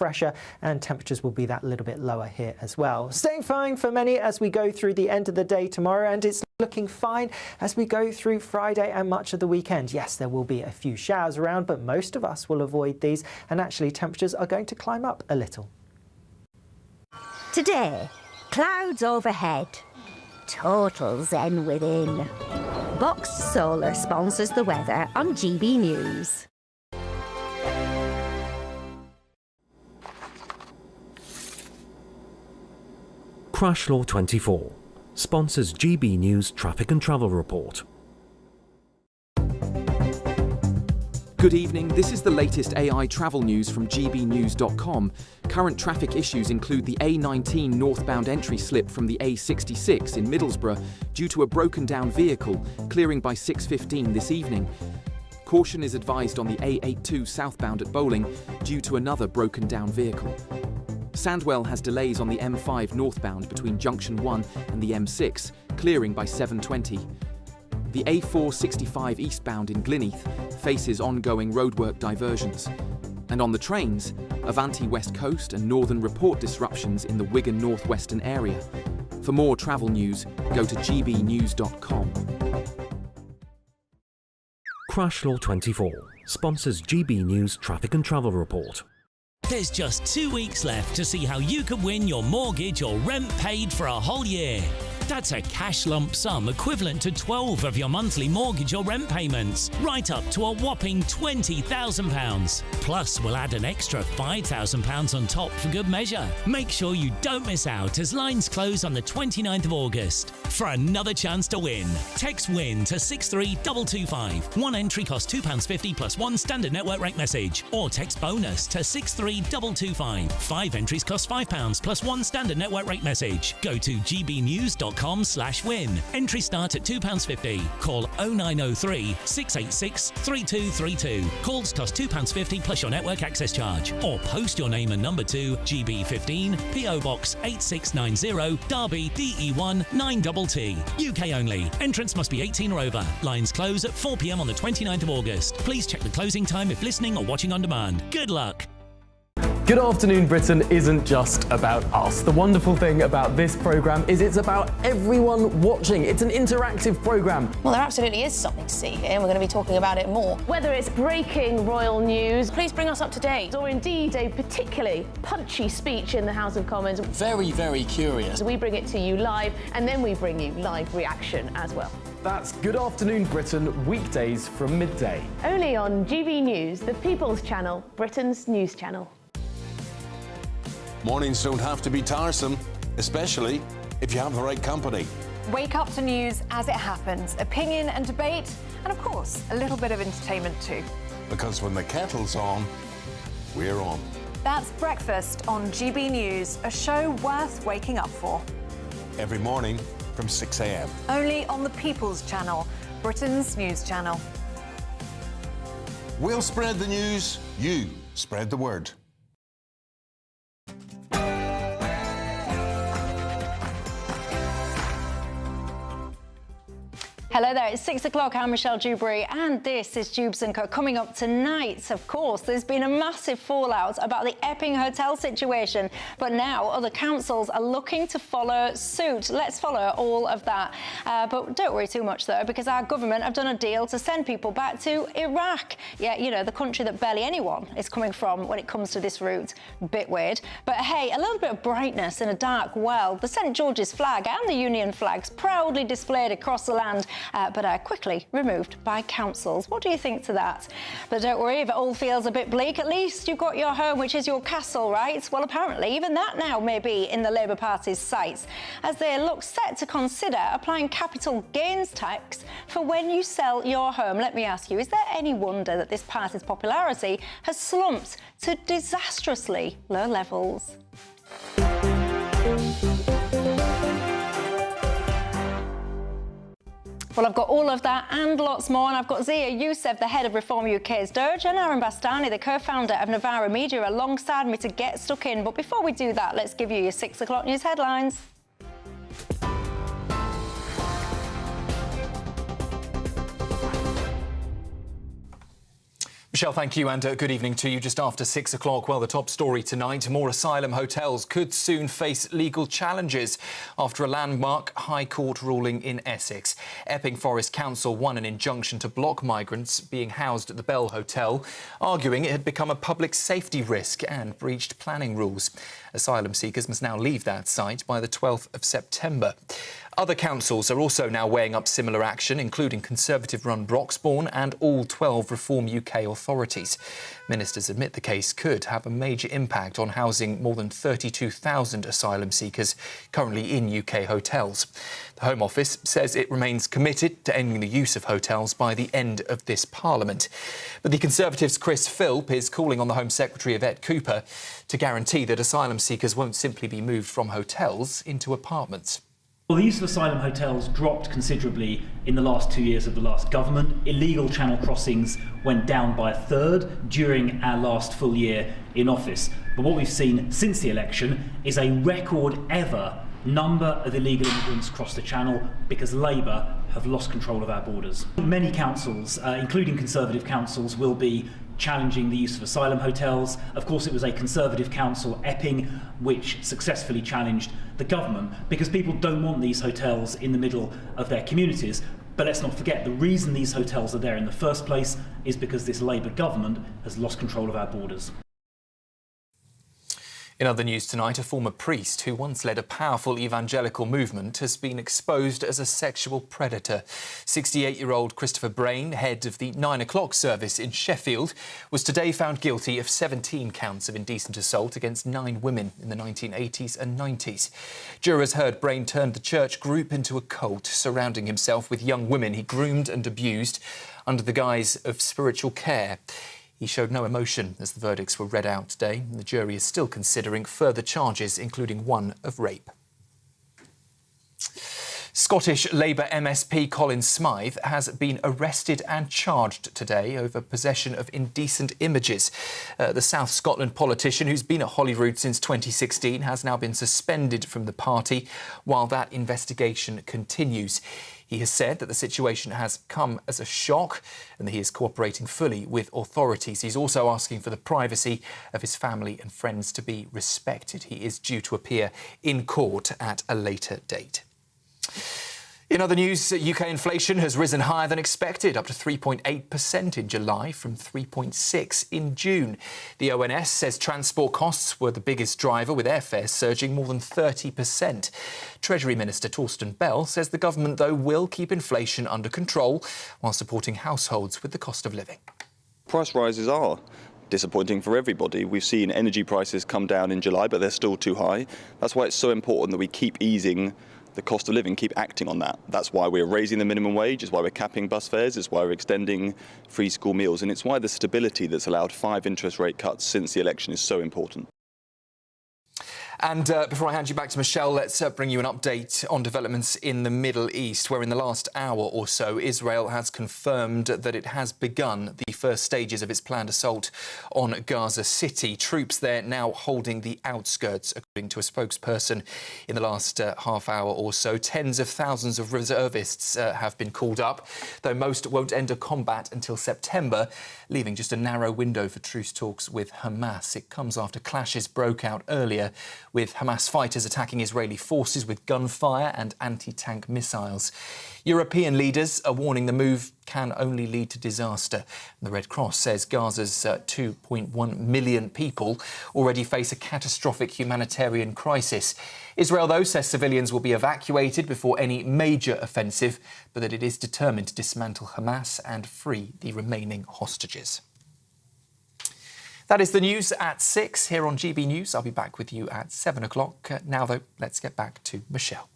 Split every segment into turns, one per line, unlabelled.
fresher, and temperatures will be that little bit lower here as well. Staying fine for many as we go through the end of the day tomorrow, and it's looking fine as we go through Friday and much of the weekend. Yes, there will be a few showers around, but most of us will avoid these, and actually temperatures are going to climb up a little.
Today, clouds overhead. Total zen within. Boxed Solar sponsors the weather on GB News.
Crash Law 24 sponsors GB News Traffic and Travel Report.
Good evening, this is the latest AI travel news from GBNews.com. Current traffic issues include the A19 northbound entry slip from the A66 in Middlesbrough due to a broken down vehicle, clearing by 6:15 this evening. Caution is advised on the A82 southbound at Bowling due to another broken down vehicle. Sandwell has delays on the M5 northbound between Junction 1 and the M6, clearing by 7:20. The A465 eastbound in Glynneath faces ongoing roadwork diversions. And on the trains, Avanti West Coast and Northern report disruptions in the Wigan northwestern area. For more travel news, go to gbnews.com.
Crash Law 24 sponsors GB News Traffic and Travel Report.
There's just 2 weeks left to see how you could win your mortgage or rent paid for a whole year. That's a cash lump sum equivalent to 12 of your monthly mortgage or rent payments, right up to a whopping £20,000. Plus, we'll add an extra £5,000 on top for good measure. Make sure you don't miss out as lines close on the 29th of August. For another chance to win, text WIN to 63225. One entry costs £2.50 plus one standard network rate message. Or text BONUS to 63225. 5 entries cost £5 plus one standard network rate message. Go to gbnews.com/win. Entry start at £2.50. Call 0903 686 3232. Calls cost £2.50 plus your network access charge. Or post your name and number to GB15 PO Box 8690 Derby DE1 9TT. UK only. Entrance must be 18 or over. Lines close at 4 p.m. on the 29th of August. Please check the closing time if listening or watching on demand. Good luck.
Good Afternoon Britain isn't just about us. The wonderful thing about this programme is it's about everyone watching. It's an interactive programme.
Well, there absolutely is something to see here, and we're going to be talking about it more. Whether it's breaking royal news, please bring us up to date, or indeed a particularly punchy speech in the House of Commons.
Very, very curious.
We bring it to you live, and then we bring you live reaction as well.
That's Good Afternoon Britain, weekdays from midday.
Only on GB News, the People's Channel, Britain's news channel.
Mornings don't have to be tiresome, especially if you have the right company.
Wake up to news as it happens, opinion and debate, and of course, a little bit of entertainment too.
Because when the kettle's on, we're on.
That's Breakfast on GB News, a show worth waking up for.
Every morning from 6 a.m.
Only on the People's Channel, Britain's news channel.
We'll spread the news, you spread the word.
Hello there, it's 6 o'clock. I'm Michelle Dewberry, and this is Dewbs & Co. Coming up tonight, of course, there's been a massive fallout about the Epping hotel situation, but now other councils are looking to follow suit. Let's follow all of that. But don't worry too much, though, because our government have done a deal to send people back to Iraq. Yeah, you know, the country that barely anyone is coming from when it comes to this route. Bit weird. But hey, a little bit of brightness in a dark world. The St George's flag and the Union flags proudly displayed across the land, but are quickly removed by councils. What do you think to that? But don't worry, if it all feels a bit bleak, at least you've got your home, which is your castle, right? Well, apparently even that now may be in the Labour Party's sights, as they look set to consider applying capital gains tax for when you sell your home. Let me ask you, is there any wonder that this party's popularity has slumped to disastrously low levels? Well, I've got all of that and lots more, and I've got Zia Youssef, the head of Reform UK's Doge, and Aaron Bastani, the co-founder of Novara Media, alongside me to get stuck in. But before we do that, let's give you your 6 o'clock news headlines.
Michelle, thank you, and good evening to you. Just after 6 o'clock, well, the top story tonight, more asylum hotels could soon face legal challenges after a landmark High Court ruling in Essex. Epping Forest Council won an injunction to block migrants being housed at the Bell Hotel, arguing it had become a public safety risk and breached planning rules. Asylum seekers must now leave that site by the 12th of September. Other councils are also now weighing up similar action, including Conservative-run Broxbourne and all 12 Reform UK authorities. Ministers admit the case could have a major impact on housing more than 32,000 asylum seekers currently in UK hotels. The Home Office says it remains committed to ending the use of hotels by the end of this Parliament. But the Conservatives' Chris Philp is calling on the Home Secretary Yvette Cooper to guarantee that asylum seekers won't simply be moved from hotels into apartments.
Well, the use of asylum hotels dropped considerably in the last 2 years of the last government. Illegal channel crossings went down by a third during our last full year in office. But what we've seen since the election is a record ever number of illegal immigrants cross the channel because Labour have lost control of our borders. Many councils, including Conservative councils, will be challenging the use of asylum hotels. Of course, it was a Conservative council, Epping, which successfully challenged the government because people don't want these hotels in the middle of their communities. But let's not forget, the reason these hotels are there in the first place is because this Labour government has lost control of our borders.
In other news tonight, a former priest who once led a powerful evangelical movement has been exposed as a sexual predator. 68-year-old Christopher Brain, head of the 9 o'clock service in Sheffield, was today found guilty of 17 counts of indecent assault against 9 women in the 1980s and 90s. Jurors heard Brain turned the church group into a cult, surrounding himself with young women he groomed and abused under the guise of spiritual care. He showed no emotion as the verdicts were read out today, and the jury is still considering further charges, including one of rape. Scottish Labour MSP Colin Smythe has been arrested and charged today over possession of indecent images. The South Scotland politician, who's been at Holyrood since 2016, has now been suspended from the party while that investigation continues. He has said that the situation has come as a shock and that he is cooperating fully with authorities. He's also asking for the privacy of his family and friends to be respected. He is due to appear in court at a later date. In other news, UK inflation has risen higher than expected, up to 3.8% in July from 3.6% in June. The ONS says transport costs were the biggest driver, with airfares surging more than 30%. Treasury Minister Torsten Bell says the government, though, will keep inflation under control while supporting households with the cost of living.
Price rises are disappointing for everybody. We've seen energy prices come down in July, but they're still too high. That's why it's so important that we keep easing the cost of living, keep acting on that. That's why we're raising the minimum wage, it's why we're capping bus fares, it's why we're extending free school meals, and it's why the stability that's allowed 5 interest rate cuts since the election is so important.
And before I hand you back to Michelle, let's bring you an update on developments in the Middle East, where in the last hour or so, Israel has confirmed that it has begun the first stages of its planned assault on Gaza City. Troops there now holding the outskirts, according to a spokesperson. In the last half hour or so, tens of thousands of reservists have been called up, though most won't enter combat until September, leaving just a narrow window for truce talks with Hamas. It comes after clashes broke out earlier, with Hamas fighters attacking Israeli forces with gunfire and anti-tank missiles. European leaders are warning the move can only lead to disaster. The Red Cross says Gaza's 2.1 million people already face a catastrophic humanitarian crisis. Israel, though, says civilians will be evacuated before any major offensive, but that it is determined to dismantle Hamas and free the remaining hostages. That is the news at 6 here on GB News. I'll be back with you at 7 o'clock. Now, though, let's get back to Michelle.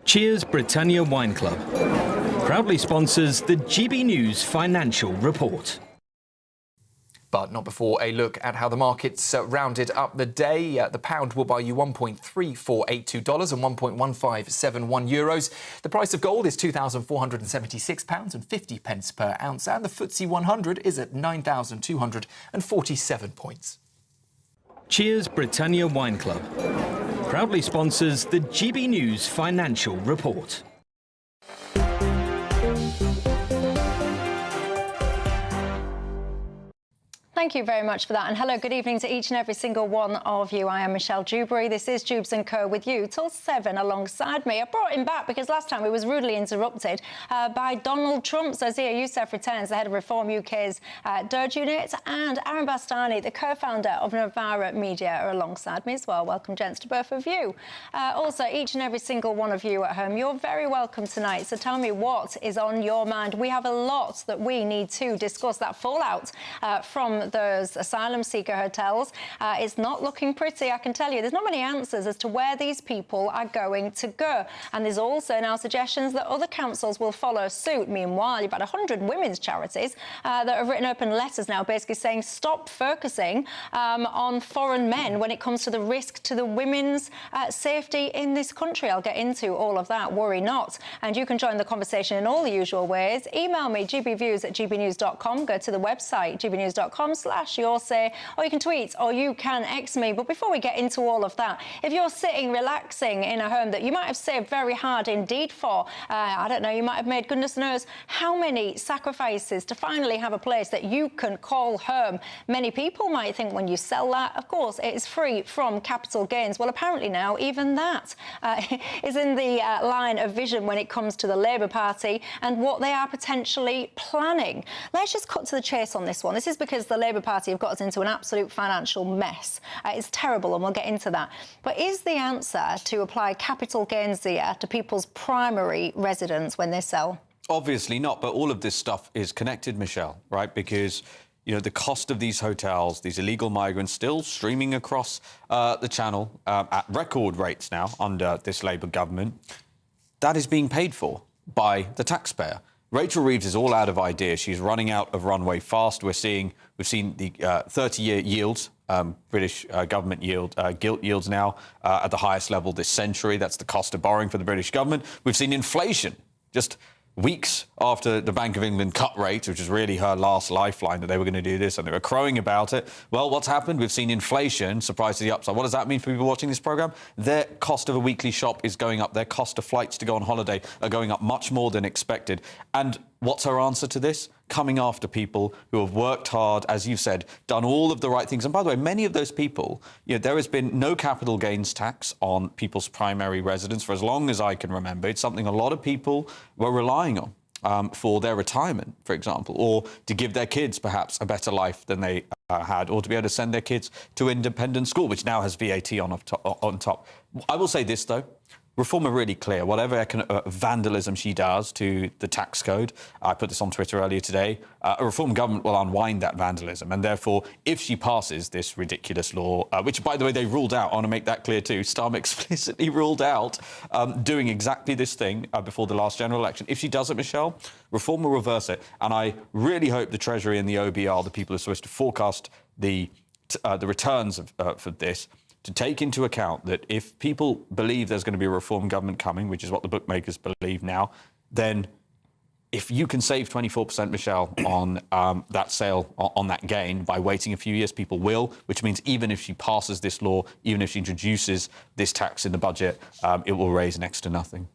Cheers Britannia Wine Club proudly sponsors the GB News Financial Report.
But not before a look at how the markets rounded up the day. The pound will buy you $1.3482 and €1.1571. The price of gold is £2,476.50 per ounce, and the FTSE 100 is at 9,247 points.
Cheers Britannia Wine Club proudly sponsors the GB News Financial Report.
Thank you very much for that. And hello, good evening to each and every single one of you. I am Michelle Dewberry. This is Dewbs & Co. with you till 7 alongside me. I brought him back because last time he was rudely interrupted by Donald Trump. So Zia Youssef returns, the head of Reform UK's Dirge Unit, and Aaron Bastani, the co-founder of Novara Media, are alongside me as well. Welcome, gents, to both of you. Also, each and every single one of you at home, you're very welcome tonight. So tell me what is on your mind. We have a lot that we need to discuss. That fallout from those asylum seeker hotels is not looking pretty, I can tell you. There's not many answers as to where these people are going to go. And there's also now suggestions that other councils will follow suit. Meanwhile, you've had 100 women's charities that have written open letters now basically saying stop focusing on foreign men when it comes to the risk to the women's safety in this country. I'll get into all of that, worry not. And you can join the conversation in all the usual ways. Email me, gbviews@gbnews.com. Go to the website, gbnews.com/your say, or you can tweet or you can X me. But before we get into all of that, if you're sitting relaxing in a home that you might have saved very hard indeed for, I don't know, you might have made goodness knows how many sacrifices to finally have a place that you can call home. Many people might think when you sell that, of course, it is free from capital gains. Well, apparently now even that is in the line of vision when it comes to the Labour Party and what they are potentially planning. Let's just cut to the chase on this one. This is because the Labour Party have got us into an absolute financial mess. It's terrible, and we'll get into that. But is the answer to apply capital gains here to people's primary residence when they sell?
Obviously not, but all of this stuff is connected, Michelle, right? Because, you know, the cost of these hotels, these illegal migrants still streaming across the channel at record rates now under this Labour government, that is being paid for by the taxpayer. Rachel Reeves is all out of ideas. She's running out of runway fast. We've seen the 30-year yields, British government gilt yields now at the highest level this century. That's the cost of borrowing for the British government. We've seen inflation just weeks after the Bank of England cut rates, which is really her last lifeline, that they were going to do this, and they were crowing about it. Well, what's happened? We've seen inflation, surprise to the upside. What does that mean for people watching this programme? Their cost of a weekly shop is going up. Their cost of flights to go on holiday are going up much more than expected. And what's her answer to this? Coming after people who have worked hard, as you've said, done all of the right things. And by the way, many of those people, you know, there has been no capital gains tax on people's primary residence for as long as I can remember. It's something a lot of people were relying on for their retirement, for example, or to give their kids perhaps a better life than they had, or to be able to send their kids to independent school, which now has VAT on top. I will say this, though. Reform are really clear. Whatever vandalism she does to the tax code, I put this on Twitter earlier today, a Reform government will unwind that vandalism. And therefore, if she passes this ridiculous law, which, by the way, they ruled out, I want to make that clear too, Starmer explicitly ruled out doing exactly this thing before the last general election. If she does it, Michelle, Reform will reverse it. And I really hope the Treasury and the OBR, the people who are supposed to forecast the returns for this, to take into account that if people believe there's going to be a Reform government coming, which is what the bookmakers believe now, then if you can save 24%, Michelle, on that sale, on that gain, by waiting a few years, people will, which means even if she passes this law, even if she introduces this tax in the budget, it will raise next to nothing.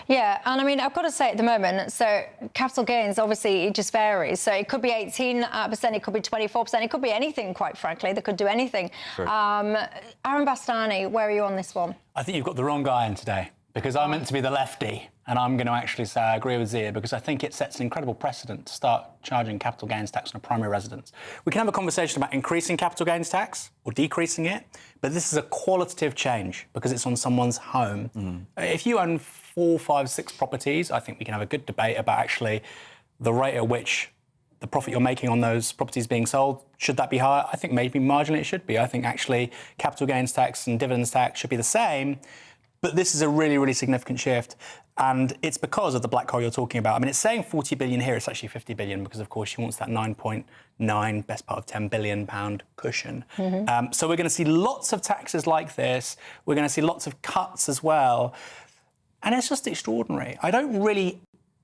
Yeah, and I mean, I've got to say at the moment, so capital gains, obviously, it just varies. So it could be 18%, it could be 24%, it could be anything, quite frankly. They could do anything. Aaron Bastani, where are you on this one?
I think you've got the wrong guy in today, because I'm meant to be the lefty, and I'm going to actually say I agree with Zia, because I think it sets an incredible precedent to start charging capital gains tax on a primary residence. We can have a conversation about increasing capital gains tax or decreasing it, but this is a qualitative change because it's on someone's home. If you own 4, 5, 6 properties, I think we can have a good debate about actually the rate at which the profit you're making on those properties being sold, should that be higher? I think maybe marginally it should be. I think actually capital gains tax and dividends tax should be the same. But this is a really, really significant shift. And it's because of the black hole you're talking about. I mean, it's saying 40 billion here. It's actually 50 billion because, of course, she wants that 9.9, best part of £10 billion cushion. So we're going to see lots of taxes like this. We're going to see lots of cuts as well. And it's just extraordinary. I don't really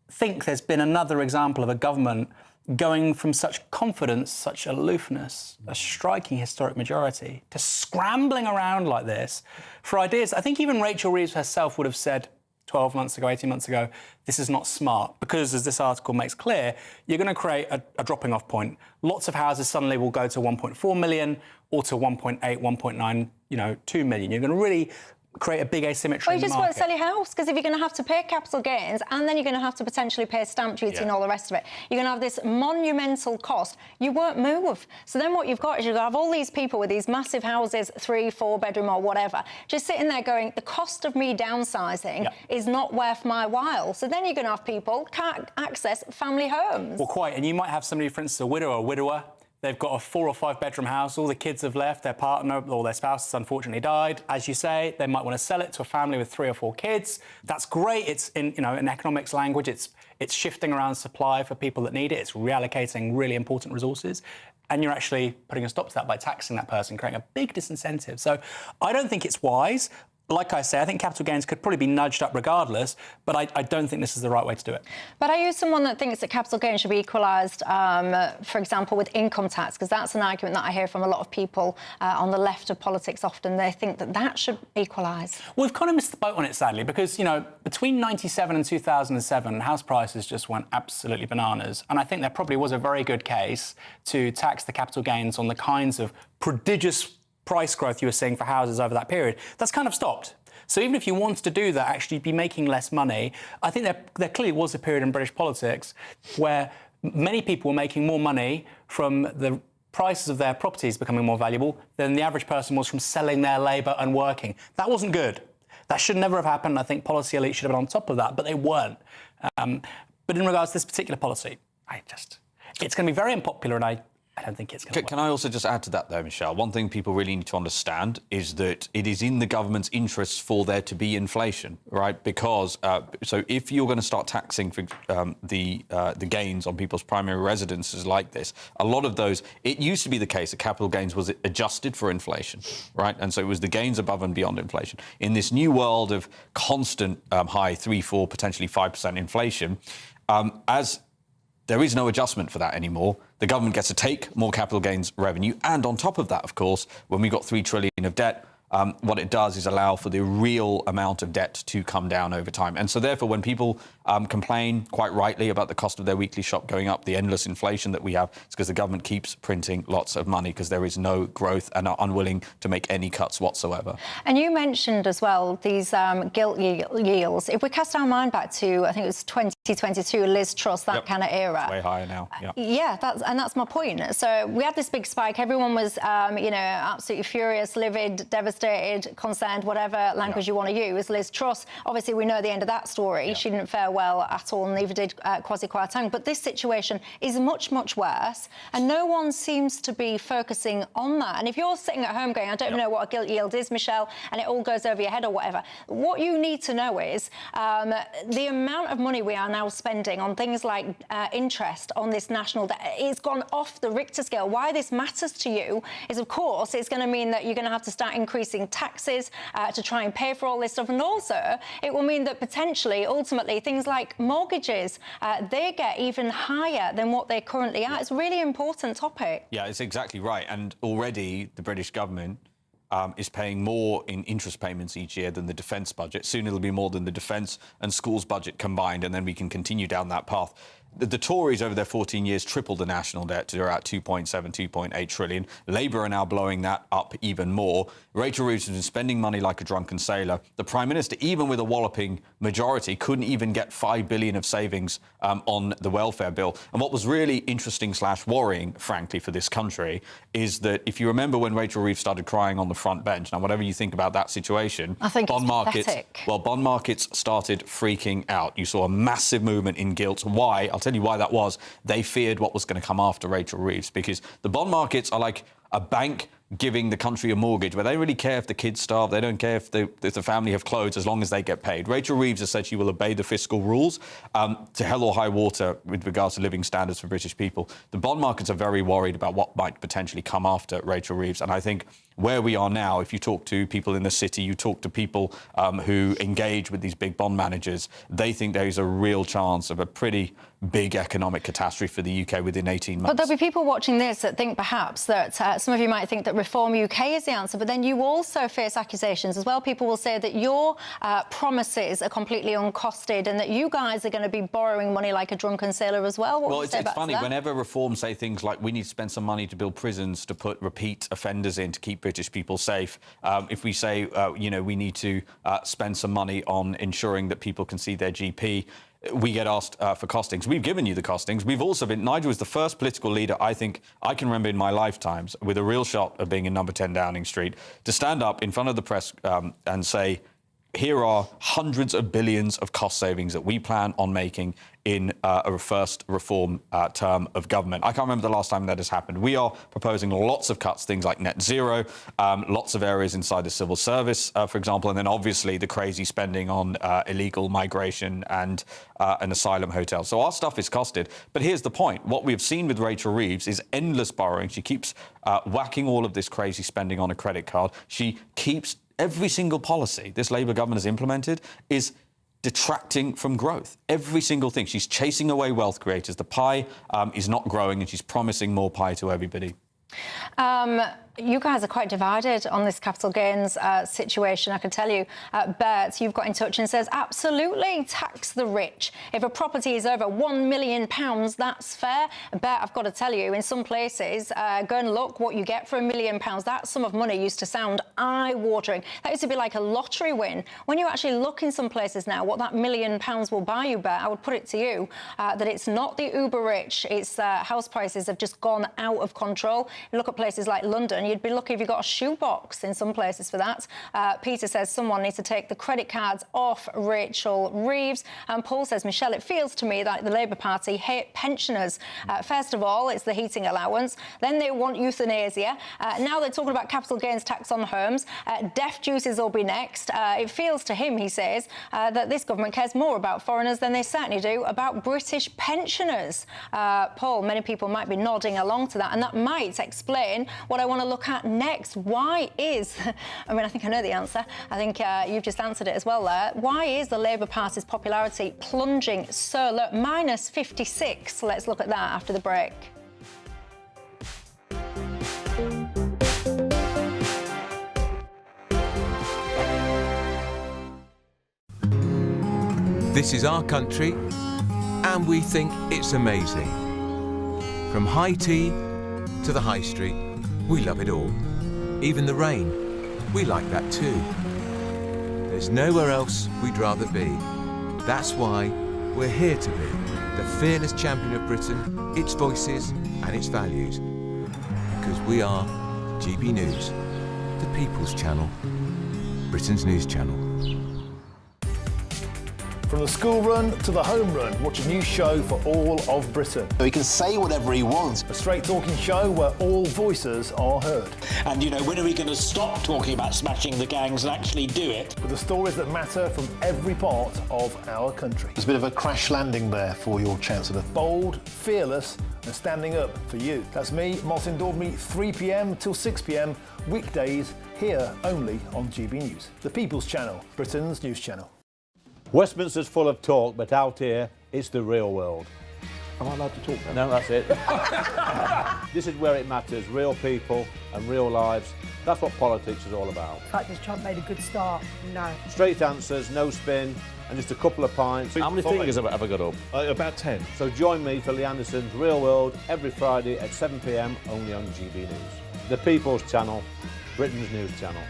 think there's been another example of a government going from such confidence, such aloofness, a striking historic majority, to scrambling around like this for ideas. I think even Rachel Reeves herself would have said 12 months ago, 18 months ago, this is not smart because, as this article makes clear, you're going to create a dropping off point. Lots of houses suddenly will go to 1.4 million or to 1.8, 1.9, 2 million. You're going to really create a big asymmetry in the market.
Well, you just won't sell your house, because if you're going to have to pay capital gains and then you're going to have to potentially pay stamp duty and all the rest of it, you're going to have this monumental cost. You won't move. So then what you've got is you've got to have all these people with these massive houses, 3, 4 bedroom or whatever, just sitting there going, the cost of me downsizing is not worth my while. So then you're going to have people can't access family homes.
Well, quite. And you might have somebody, for instance, a widow or a widower. They've got a 4 or 5 bedroom house. All the kids have left. Their partner or their spouse has unfortunately died. As you say, they might want to sell it to a family with 3 or 4 kids. That's great. It's in economics language. It's shifting around supply for people that need it. It's reallocating really important resources. And you're actually putting a stop to that by taxing that person, creating a big disincentive. So I don't think it's wise. Like I say, I think capital gains could probably be nudged up regardless, but I don't think this is the right way to do it.
But are you someone that thinks that capital gains should be equalised, for example, with income tax? Because that's an argument that I hear from a lot of people on the left of politics often. They think that that should equalise.
Well, we've kind of missed the boat on it, sadly, because, between 97 and 2007, house prices just went absolutely bananas. And I think there probably was a very good case to tax the capital gains on the kinds of prodigious price growth you were seeing for houses over that period. That's kind of stopped. So even if you wanted to do that, actually be making less money, I think there clearly was a period in British politics where many people were making more money from the prices of their properties becoming more valuable than the average person was from selling their labour and working. That wasn't good. That should never have happened. I think policy elites should have been on top of that, but they weren't. But in regards to this particular policy, it's going to be very unpopular, and I don't think it's going to work.
Can I also just add to that, though, Michelle? One thing people really need to understand is that it is in the government's interests for there to be inflation, right? Because so if you're going to start taxing for the gains on people's primary residences like this, a lot of those, it used to be the case that capital gains was adjusted for inflation, right? And so it was the gains above and beyond inflation. In this new world of constant high 3, 4, potentially 5% inflation, as there is no adjustment for that anymore. The government gets to take more capital gains revenue. And on top of that, of course, when we've got 3 trillion of debt, what it does is allow for the real amount of debt to come down over time. And so therefore, when people complain quite rightly about the cost of their weekly shop going up, the endless inflation that we have, it's because the government keeps printing lots of money because there is no growth and are unwilling to make any cuts whatsoever.
And you mentioned as well these gilt yields. If we cast our mind back to, I think it was 2022, Liz Truss, that kind of era.
It's way higher now.
Yeah, that's my point. So we had this big spike. Everyone was, absolutely furious, livid, devastated, concerned, whatever language you want to use. Liz Truss, obviously, we know the end of that story. She didn't fare well at all, neither did Kwasi Kwarteng. But this situation is much, much worse, and no one seems to be focusing on that. And if you're sitting at home going, I don't know what a gilt yield is, Michelle, and it all goes over your head or whatever, what you need to know is the amount of money we are now spending on things like interest on this national debt. It's gone off the Richter scale. Why this matters to you is, of course, it's going to mean that you're going to have to start increasing taxes to try and pay for all this stuff. And also, it will mean that potentially, ultimately, things like mortgages, they get even higher than what they currently are. It's a really important topic.
Yeah, it's exactly right. And already the British government is paying more in interest payments each year than the defence budget. Soon it'll be more than the defence and schools budget combined, and then we can continue down that path. The Tories, over their 14 years, tripled the national debt to around 2.7, 2.8 trillion. Labour are now blowing that up even more. Rachel Reeves has been spending money like a drunken sailor. The Prime Minister, even with a walloping majority, couldn't even get 5 billion of savings on the welfare bill. And what was really interesting / worrying, frankly, for this country is that if you remember when Rachel Reeves started crying on the front bench, now whatever you think about that situation,
I think
bond markets started freaking out. You saw a massive movement in gilts. Why? I'll tell you why that was. They feared what was going to come after Rachel Reeves, because the bond markets are like a bank giving the country a mortgage where they don't really care if the kids starve, they don't care if the family have clothes as long as they get paid. Rachel Reeves has said she will obey the fiscal rules to hell or high water with regards to living standards for British people. The bond markets are very worried about what might potentially come after Rachel Reeves, and I think where we are now, if you talk to people in the city, you talk to people who engage with these big bond managers, they think there is a real chance of a pretty big economic catastrophe for the UK within 18 months.
But there'll be people watching this that think perhaps that some of you might think that Reform UK is the answer, but then you also face accusations as well. People will say that your promises are completely uncosted and that you guys are going to be borrowing money like a drunken sailor as well. What
Well,
would you say
it's
about
funny,
that?
whenever Reform say things like we need to spend some money to build prisons to put repeat offenders in to keep British people safe, if we say, you know, we need to spend some money on ensuring that people can see their GP, we get asked for costings. We've given you the costings. We've also been... Nigel was the first political leader I think I can remember in my lifetimes with a real shot of being in number 10 Downing Street to stand up in front of the press and say, here are hundreds of billions of cost savings that we plan on making in a first Reform term of government. I can't remember the last time that has happened. We are proposing lots of cuts, things like net zero, lots of areas inside the civil service, for example, and then obviously the crazy spending on illegal migration and an asylum hotel. So our stuff is costed. But here's the point. What we've seen with Rachel Reeves is endless borrowing. She keeps whacking all of this crazy spending on a credit card. She keeps... Every single policy this Labour government has implemented is detracting from growth. Every single thing. She's chasing away wealth creators. The pie is not growing, and she's promising more pie to everybody.
You guys are quite divided on this capital gains situation, I can tell you. Bert, you've got in touch and says, absolutely, tax the rich. If a property is over £1 million, that's fair. Bert, I've got to tell you, in some places, go and look what you get for £1 million. That sum of money used to sound eye-watering. That used to be like a lottery win. When you actually look in some places now, what that £1 million will buy you, Bert, I would put it to you that it's not the uber rich. It's house prices have just gone out of control. You look at places like London, you'd be lucky if you got a shoebox in some places for that. Peter says someone needs to take the credit cards off Rachel Reeves. And Paul says, Michelle, it feels to me like the Labour Party hate pensioners. First of all, it's the heating allowance. Then they want euthanasia. Now they're talking about capital gains tax on homes. Deaf juices will be next. It feels to him, he says, that this government cares more about foreigners than they certainly do about British pensioners. Paul, many people might be nodding along to that, and that might explain what I want to look at next. Why is, I mean, I think I know the answer. I think you've just answered it as well there. Why is the Labour Party's popularity plunging so low? Minus 56. Let's look at that after the break.
This is our country, and we think it's amazing. From high tea to the high street, we love it all. Even the rain, we like that too. There's nowhere else we'd rather be. That's why we're here to be the fearless champion of Britain, its voices and its values. Because we are GB News, the People's Channel, Britain's news channel.
From the school run to the home run, watch a new show for all of Britain.
He can say whatever he wants.
A straight-talking show where all voices are heard.
And, you know, when are we going to stop talking about smashing the gangs and actually do it?
With the stories that matter from every part of our country.
There's a bit of a crash landing there for your Chancellor.
Bold, fearless and standing up for you. That's me, Martin Dewbs, 3 p.m. till 6 p.m, weekdays, here only on GB News. The People's Channel, Britain's news channel.
Westminster's full of talk, but out here, it's the real world.
Am I allowed to talk now?
No, that's it. This is where it matters, real people and real lives. That's what politics is all about.
In fact, has Trump made a good start? No.
Straight answers, no spin, and just a couple of pints. How many fingers have I got up?
About 10.
So join me for Lee Anderson's Real World every Friday at 7 p.m, only on GB News. The People's Channel, Britain's news channel.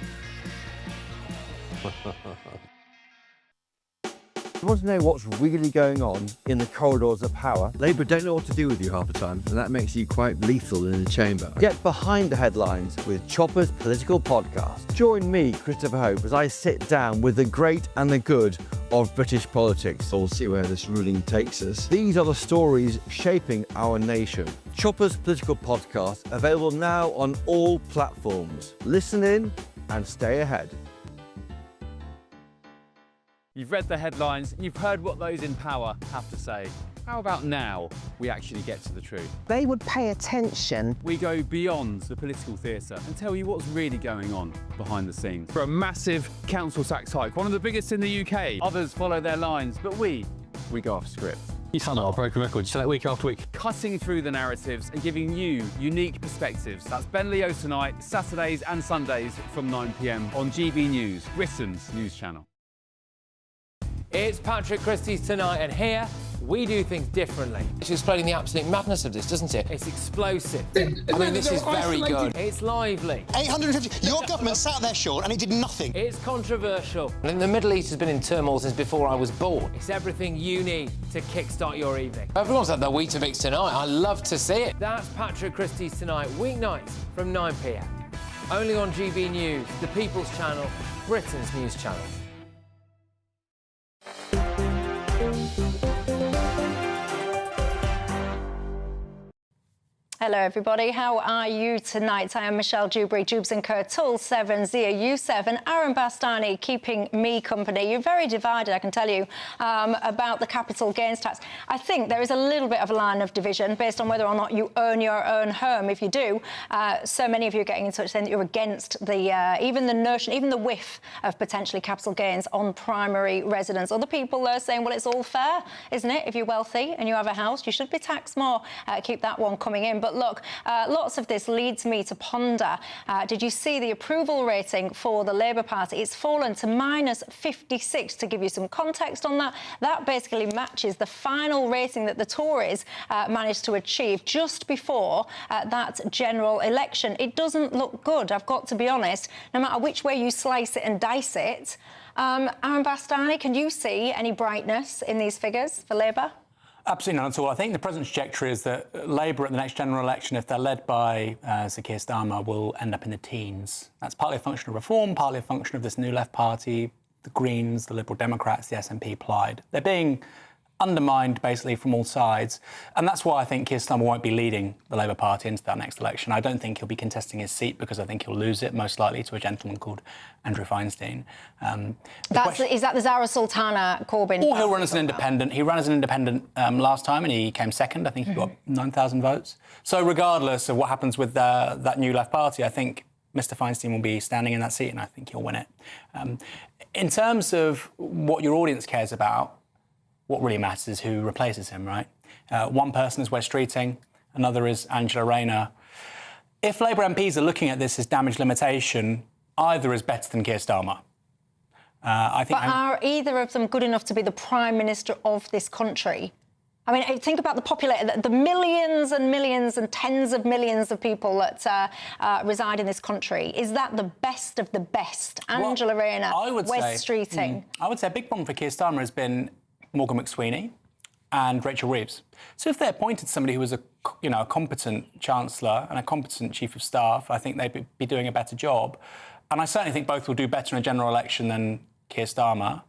You want to know what's really going on in the corridors of power? Labour don't know what to do with you half the time, and that makes you quite lethal in the chamber. Get behind the headlines with Chopper's Political Podcast. Join me, Christopher Hope, as I sit down with the great and the good of British politics. We'll see where this ruling takes us. These are the stories shaping our nation. Chopper's Political Podcast, available now on all platforms. Listen in and stay ahead.
You've read the headlines and you've heard what those in power have to say.
How about now we actually get to the truth?
They would pay attention.
We go beyond the political theatre and tell you what's really going on behind the scenes. For a massive council tax hike, one of the biggest in the UK. Others follow their lines, but we go off script.
You sound like a broken record. You say that week after week.
Cutting through the narratives and giving you unique perspectives. That's Ben Leo tonight, Saturdays and Sundays from 9 p.m. on GB News, Britain's news channel.
It's Patrick Christie's Tonight, and here we do things differently. It's explaining the absolute madness of this, doesn't it? It's explosive. I mean, this is very good. It's lively.
850. Your government sat there, Sean, and it did nothing.
It's controversial. And the Middle East has been in turmoil since before I was born. It's everything you need to kickstart your evening. Everyone's had their Weetabix tonight. I love to see it. That's Patrick Christie's Tonight, weeknights from 9 p.m. Only on GB News, the People's Channel, Britain's news channel.
Hello everybody, how are you tonight? I am Michelle Dewberry, Dewbs and Kerr, Tull 7, Zia U7, Aaron Bastani keeping me company. You're very divided, I can tell you, about the capital gains tax. I think there is a little bit of a line of division based on whether or not you own your own home. If you do, so many of you are getting in touch saying that you're against the even the notion, even the whiff of potentially capital gains on primary residence. Other people are saying, well, it's all fair, isn't it? If you're wealthy and you have a house, you should be taxed more. Keep that one coming in. But look, lots of this leads me to ponder. Did you see the approval rating for the Labour Party? It's fallen to -56. To give you some context on that, that basically matches the final rating that the Tories managed to achieve just before that general election. It doesn't look good, I've got to be honest, no matter which way you slice it and dice it. Aaron Bastani, can you see any brightness in these figures for Labour?
Absolutely not at all. I think the present trajectory is that Labour at the next general election, if they're led by Sir Keir Starmer, will end up in the teens. That's partly a function of reform, partly a function of this new left party, the Greens, the Liberal Democrats, the SNP Plaid. They're being undermined basically from all sides, and that's why I think Keir Starmer won't be leading the Labour Party into that next election. I don't think he'll be contesting his seat because I think he'll lose it, most likely to a gentleman called Andrew Feinstein.
Is that the Zara Sultana Corbyn?
Or he'll run as an independent. He ran as an independent last time and he came second. I think he got 9,000 votes. So regardless of what happens with that new left party, I think Mr Feinstein will be standing in that seat and I think he'll win it. In terms of what your audience cares about, what really matters is who replaces him, right? One person is Wes Streeting, another is Angela Rayner. If Labour MPs are looking at this as damage limitation, either is better than Keir Starmer.
Are either of them good enough to be the Prime Minister of this country? I mean, think about the population, the millions and millions and tens of millions of people that reside in this country. Is that the best of the best? Angela Rayner, Wes Streeting.
I would say a big problem for Keir Starmer has been Morgan McSweeney and Rachel Reeves. So if they appointed somebody who was a competent Chancellor and a competent Chief of Staff, I think they'd be doing a better job. And I certainly think both will do better in a general election than Keir Starmer.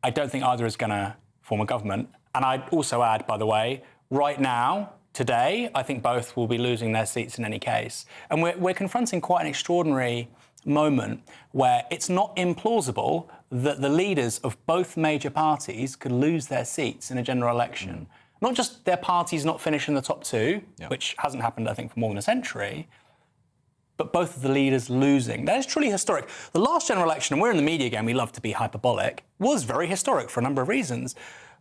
I don't think either is going to form a government. And I'd also add, by the way, right now, today, I think both will be losing their seats in any case. And we're confronting quite an extraordinary moment where it's not implausible that the leaders of both major parties could lose their seats in a general election. Not just their parties not finish in the top two, which hasn't happened, I think, for more than a century, but both of the leaders losing. That is truly historic. The last general election, and we're in the media game, we love to be hyperbolic, was very historic for a number of reasons.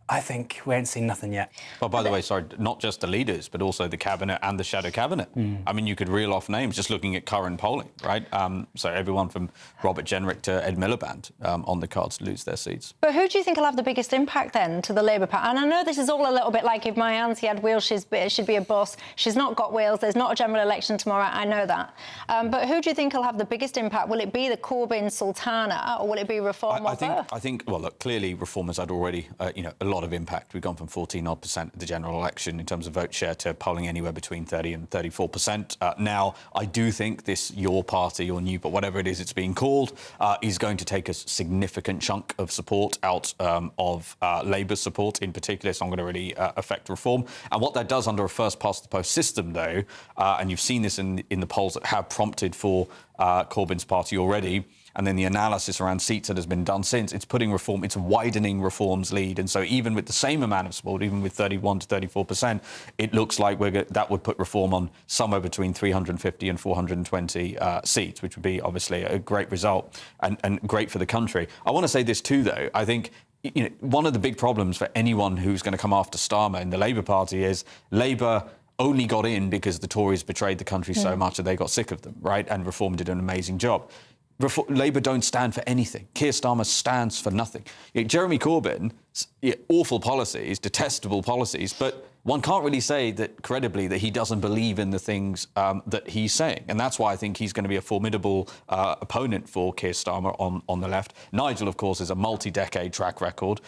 I think we ain't seen nothing yet.
Well, by the way, sorry, not just the leaders, but also the cabinet and the shadow cabinet. I mean, you could reel off names just looking at current polling, right? So everyone from Robert Jenrick to Ed Miliband on the cards to lose their seats.
But who do you think will have the biggest impact then to the Labour Party? And I know this is all a little bit like if my auntie had wheels, she'd be a boss. She's not got wheels. There's not a general election tomorrow. I know that. But who do you think will have the biggest impact? Will it be the Corbyn-Sultana or will it be Reform or both?
I think, well, look, clearly Reform has had already, a lot of impact. We've gone from 14% at the general election in terms of vote share to polling anywhere between 30 and 34%. Now, I do think this Your Party or New, but whatever it is it's being called, is going to take a significant chunk of support out of Labour's support in particular. It's not going to really affect Reform. And what that does under a first-past-the-post system, though, and you've seen this in the polls that have prompted for Corbyn's party already, and then the analysis around seats that has been done since, it's putting reform, it's widening reform's lead. And so even with the same amount of support, even with 31 to 34%, it looks like that would put reform on somewhere between 350 and 420 seats, which would be obviously a great result and great for the country. I want to say this too, though. I think one of the big problems for anyone who's going to come after Starmer in the Labour Party is Labour only got in because the Tories betrayed the country so much that they got sick of them, right? And Reform did an amazing job. Labour don't stand for anything. Keir Starmer stands for nothing. Jeremy Corbyn, awful policies, detestable policies, but one can't really say that credibly that he doesn't believe in the things that he's saying. And that's why I think he's going to be a formidable opponent for Keir Starmer on the left. Nigel, of course, is a multi-decade track record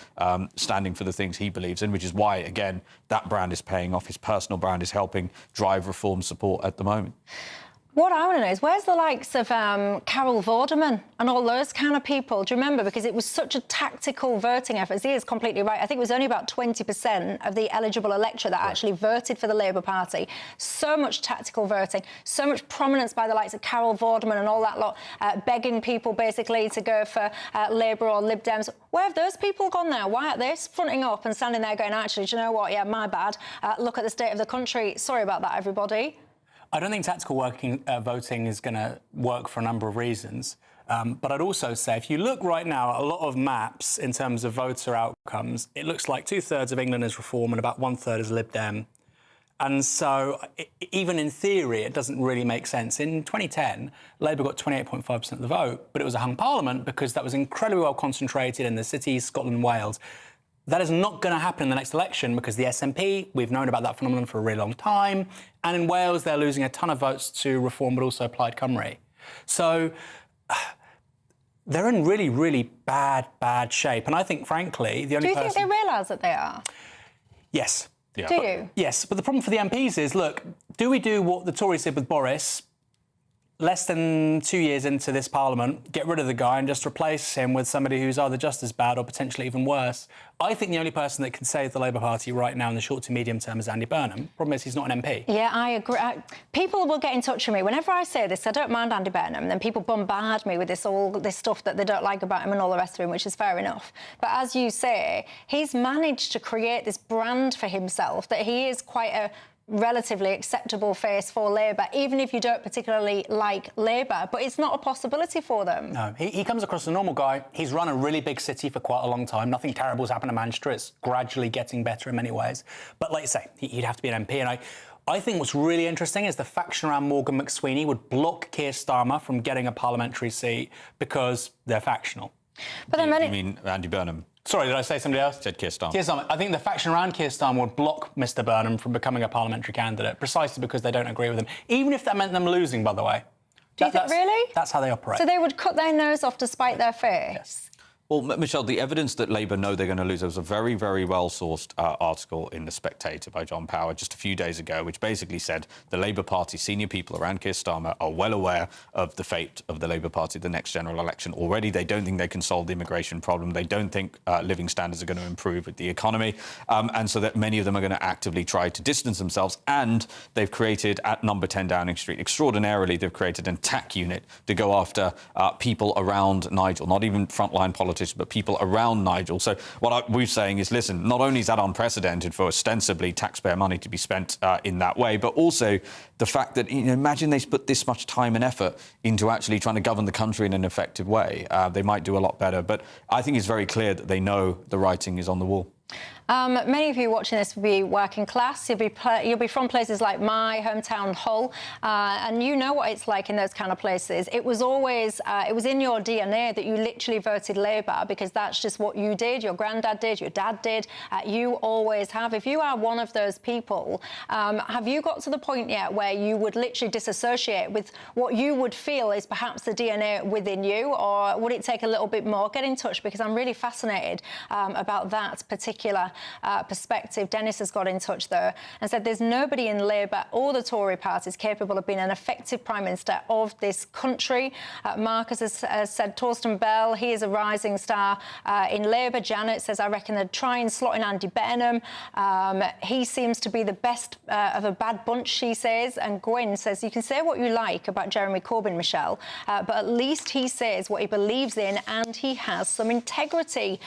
standing for the things he believes in, which is why, again, that brand is paying off. His personal brand is helping drive reform support at the moment.
What I want to know is where's the likes of Carol Vorderman and all those kind of people? Do you remember? Because it was such a tactical voting effort. He is completely right. I think it was only about 20% of the eligible electorate that actually voted for the Labour Party. So much tactical voting, so much prominence by the likes of Carol Vorderman and all that lot, begging people basically to go for Labour or Lib Dems. Where have those people gone now? Why aren't they fronting up and standing there going, actually, do you know what? Yeah, my bad. Look at the state of the country. Sorry about that, everybody.
I don't think tactical voting is going to work for a number of reasons. But I'd also say, if you look right now at a lot of maps in terms of voter outcomes, it looks like 2/3 of England is Reform and about 1/3 is Lib Dem. And so, even in theory, it doesn't really make sense. In 2010, Labour got 28.5% of the vote, but it was a hung parliament because that was incredibly well concentrated in the cities, Scotland and Wales. That is not going to happen in the next election because the SNP, we've known about that phenomenon for a really long time. And in Wales, they're losing a ton of votes to Reform, but also Plaid Cymru. So they're in really, really bad shape. And I think, frankly, the only
Do you think they realise that they are?
Yes.
Yeah, do you?
Yes, but the problem for the MPs is, look, do we do what the Tories did with Boris? Less than 2 years into this parliament, get rid of the guy and just replace him with somebody who's either just as bad or potentially even worse. I think the only person that can save the Labour Party right now in the short to medium term is Andy Burnham. Problem is, he's not an MP.
Yeah, I agree. People will get in touch with me. Whenever I say this, I don't mind Andy Burnham, then people bombard me with all this stuff that they don't like about him and all the rest of him, which is fair enough. But as you say, he's managed to create this brand for himself that he is quite a relatively acceptable face for Labour, even if you don't particularly like Labour. But it's not a possibility for them.
No, he comes across as a normal guy. He's run a really big city for quite a long time. Nothing terrible's happened to Manchester. It's gradually getting better in many ways. But like you say, he'd have to be an MP. And I think what's really interesting is the faction around Morgan McSweeney would block Keir Starmer from getting a parliamentary seat because they're factional.
But then
You mean Andy Burnham?
Sorry, did I say somebody else?
Said Keir Starmer.
Keir Starmer. I think the faction around Keir Starmer would block Mr Burnham from becoming a parliamentary candidate precisely because they don't agree with him, even if that meant them losing, by the way.
Do you think, really?
That's how they operate.
So they would cut their nose off to spite their face?
Yes.
Well, Michelle, the evidence that Labour know they're going to lose, there was a very, very well-sourced article in The Spectator by John Power just a few days ago, which basically said the Labour Party senior people around Keir Starmer are well aware of the fate of the Labour Party at the next general election already. They don't think they can solve the immigration problem. They don't think living standards are going to improve with the economy. And so that many of them are going to actively try to distance themselves. And they've created, at number 10 Downing Street, extraordinarily, they've created an attack unit to go after people around Nigel, not even frontline politicians, but people around Nigel. So what we're saying is, listen, not only is that unprecedented for ostensibly taxpayer money to be spent in that way, but also the fact that, imagine they put this much time and effort into actually trying to govern the country in an effective way. They might do a lot better. But I think it's very clear that they know the writing is on the wall.
Many of you watching this will be working class. You'll be from places like my hometown, Hull, and you know what it's like in those kind of places. It was always, it was in your DNA that you literally voted Labour because that's just what you did, your granddad did, your dad did, you always have. If you are one of those people, have you got to the point yet where you would literally disassociate with what you would feel is perhaps the DNA within you, or would it take a little bit more? Get in touch because I'm really fascinated about that particular particular perspective. Dennis has got in touch, though, and said there's nobody in Labour or the Tory parties capable of being an effective Prime Minister of this country. Marcus has said Torsten Bell, he is a rising star in Labour. Janet says, I reckon they'd try and slot in Andy Burnham. He seems to be the best of a bad bunch, she says. And Gwyn says, you can say what you like about Jeremy Corbyn, Michelle, but at least he says what he believes in and he has some integrity,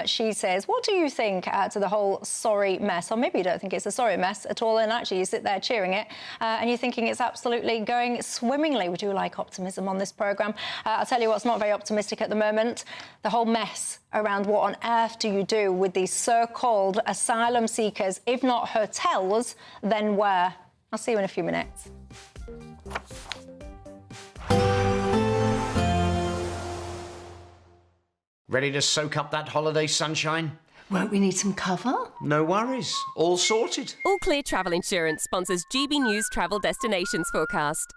she says. What do you think to the whole sorry mess? Or maybe you don't think it's a sorry mess at all, and actually you sit there cheering it and you're thinking it's absolutely going swimmingly. We do like optimism on this programme. I'll tell you what's not very optimistic at the moment, the whole mess around what on earth do you do with these so-called asylum seekers. If not hotels, then where? I'll see you in a few minutes.
Ready to soak up that holiday sunshine?
Won't we need some cover?
No worries, all sorted.
All Clear Travel Insurance sponsors GB News Travel Destinations Forecast.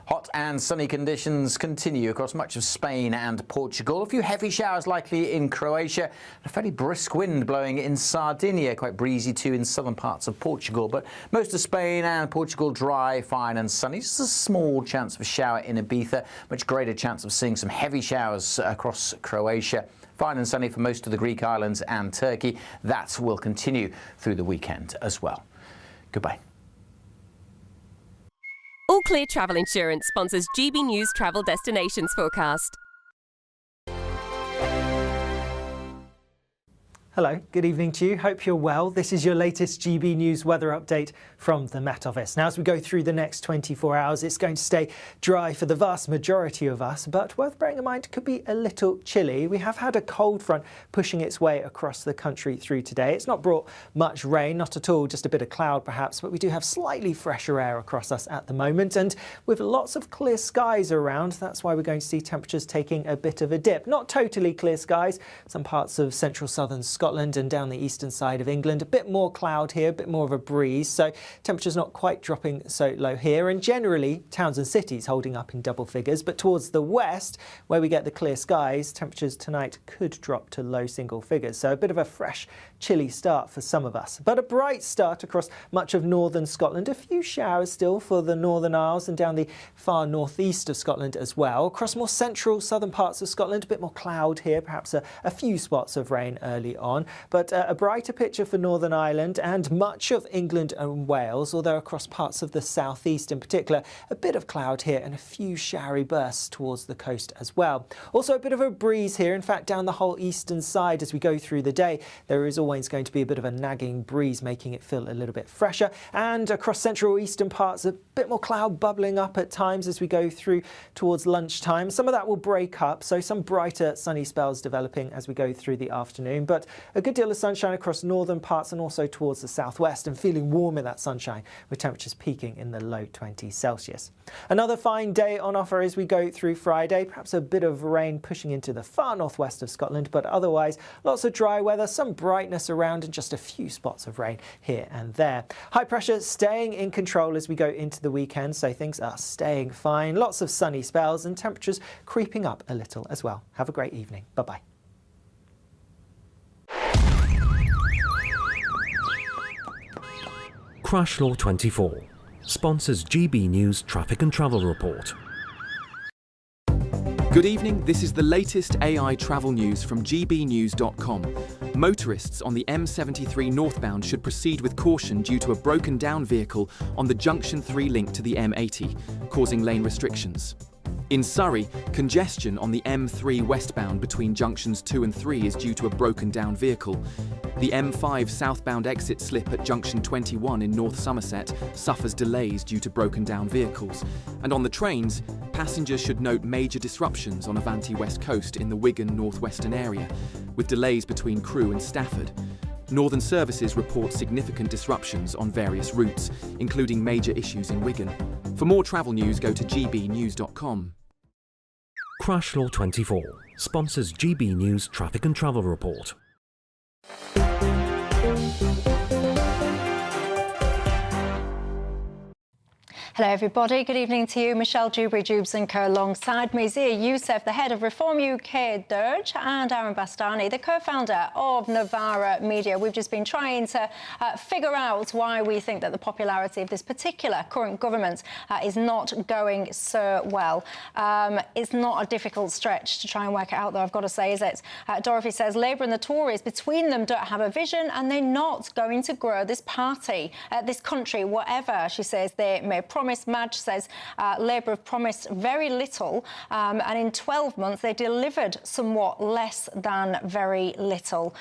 Hot and sunny conditions continue across much of Spain and Portugal. A few heavy showers likely in Croatia. A fairly brisk wind blowing in Sardinia, quite breezy too in southern parts of Portugal. But most of Spain and Portugal dry, fine and sunny. Just a small chance of a shower in Ibiza. Much greater chance of seeing some heavy showers across Croatia. Fine and sunny for most of the Greek islands and Turkey. That will continue through the weekend as well. Goodbye.
All Clear Travel Insurance sponsors GB News Travel Destinations Forecast.
Hello, good evening to you. Hope you're well. This is your latest GB News weather update from the Met Office. Now, as we go through the next 24 hours, it's going to stay dry for the vast majority of us, but worth bearing in mind, it could be a little chilly. We have had a cold front pushing its way across the country through today. It's not brought much rain, not at all, just a bit of cloud perhaps, but we do have slightly fresher air across us at the moment, and with lots of clear skies around, that's why we're going to see temperatures taking a bit of a dip. Not totally clear skies, some parts of central southern Scotland and down the eastern side of England. A bit more cloud here, a bit more of a breeze, so temperatures not quite dropping so low here, and generally towns and cities holding up in double figures, but towards the west, where we get the clear skies, temperatures tonight could drop to low single figures, so a bit of a fresh, chilly start for some of us. But a bright start across much of northern Scotland. A few showers still for the Northern Isles and down the far northeast of Scotland as well. Across more central southern parts of Scotland, a bit more cloud here, perhaps a few spots of rain early on. But a brighter picture for Northern Ireland and much of England and Wales, although across parts of the southeast in particular, a bit of cloud here and a few showery bursts towards the coast as well. Also a bit of a breeze here, in fact down the whole eastern side as we go through the day. There is always going to be a bit of a nagging breeze making it feel a little bit fresher, and across central eastern parts a bit more cloud bubbling up at times as we go through towards lunchtime. Some of that will break up, so some brighter sunny spells developing as we go through the afternoon, but a good deal of sunshine across northern parts and also towards the southwest, and feeling warm in that sunshine with temperatures peaking in the low 20s Celsius. Another fine day on offer as we go through Friday, perhaps a bit of rain pushing into the far northwest of Scotland, but otherwise lots of dry weather, some brightness around and just a few spots of rain here and there. High pressure staying in control as we go into the weekend, so things are staying fine. Lots of sunny spells and temperatures creeping up a little as well. Have a great evening. Bye-bye.
Crash Law 24 sponsors GB News Traffic and Travel Report.
Good evening, this is the latest AI travel news from GBnews.com. Motorists on the M73 northbound should proceed with caution due to a broken down vehicle on the Junction 3 link to the M80, causing lane restrictions. In Surrey, congestion on the M3 westbound between junctions 2 and 3 is due to a broken down vehicle. The M5 southbound exit slip at junction 21 in North Somerset suffers delays due to broken down vehicles. And on the trains, passengers should note major disruptions on Avanti West Coast in the Wigan northwestern area, with delays between Crewe and Stafford. Northern services report significant disruptions on various routes, including major issues in Wigan. For more travel news, go to gbnews.com.
Crash Law 24 sponsors GB News Traffic and Travel Report.
Hello, everybody. Good evening to you. Michelle Dewberry, Dewbs & Co. Alongside me, Zia Youssef, the head of Reform UK Dirge, and Aaron Bastani, the co-founder of Novara Media. We've just been trying to figure out why we think that the popularity of this particular current government is not going so well. It's not a difficult stretch to try and work it out, though, I've got to say, is it? Dorothy says Labour and the Tories, between them, don't have a vision, and they're not going to grow this party, this country, whatever, she says, they may promise. Madge says Labour have promised very little, and in 12 months they delivered somewhat less than very little.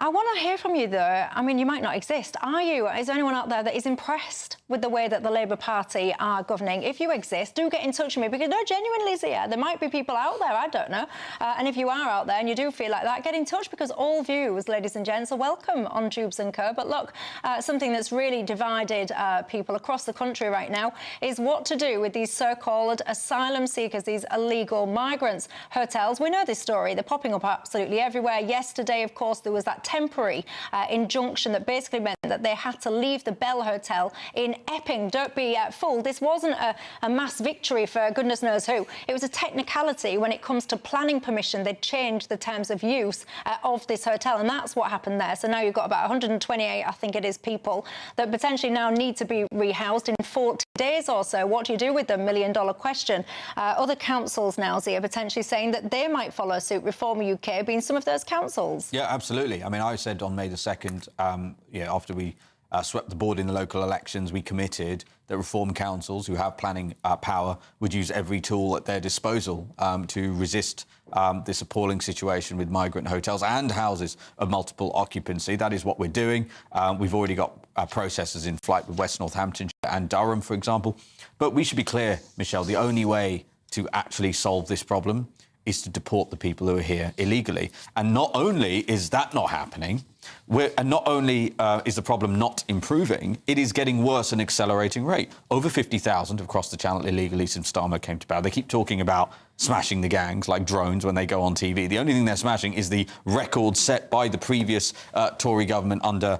I want to hear from you, though. I mean, you might not exist. Are you? Is there anyone out there that is impressed with the way that the Labour Party are governing? If you exist, do get in touch with me, because, no, genuinely, Zia, there might be people out there, I don't know. And if you are out there and you do feel like that, get in touch, because all views, ladies and gents, are welcome on Dewbs & Co. But look, something that's really divided people across the country right now is what to do with these so-called asylum seekers, these illegal migrants. Hotels, we know this story. They're popping up absolutely everywhere. Yesterday, of course, there was that temporary injunction that basically meant that they had to leave the Bell Hotel in Epping. Don't be fooled. This wasn't a mass victory for goodness knows who. It was a technicality when it comes to planning permission. They'd changed the terms of use of this hotel, and that's what happened there. So now you've got about 128, I think it is, people that potentially now need to be rehoused in 40 days or so. What do you do with them? $1 million question. Other councils now, Zia, potentially saying that they might follow suit. Reform UK being some of those councils.
Yeah, absolutely. I mean, I said on May the 2nd, after we swept the board in the local elections, we committed that reform councils who have planning power would use every tool at their disposal to resist this appalling situation with migrant hotels and houses of multiple occupancy. That is what we're doing. We've already got processes in flight with West Northamptonshire and Durham, for example. But we should be clear, Michelle, the only way to actually solve this problem is to deport the people who are here illegally. And not only is that not happening, and not only is the problem not improving, it is getting worse at an accelerating rate. Over 50,000 have crossed the channel illegally since Starmer came to power. They keep talking about smashing the gangs like drones when they go on TV. The only thing they're smashing is the record set by the previous Tory government under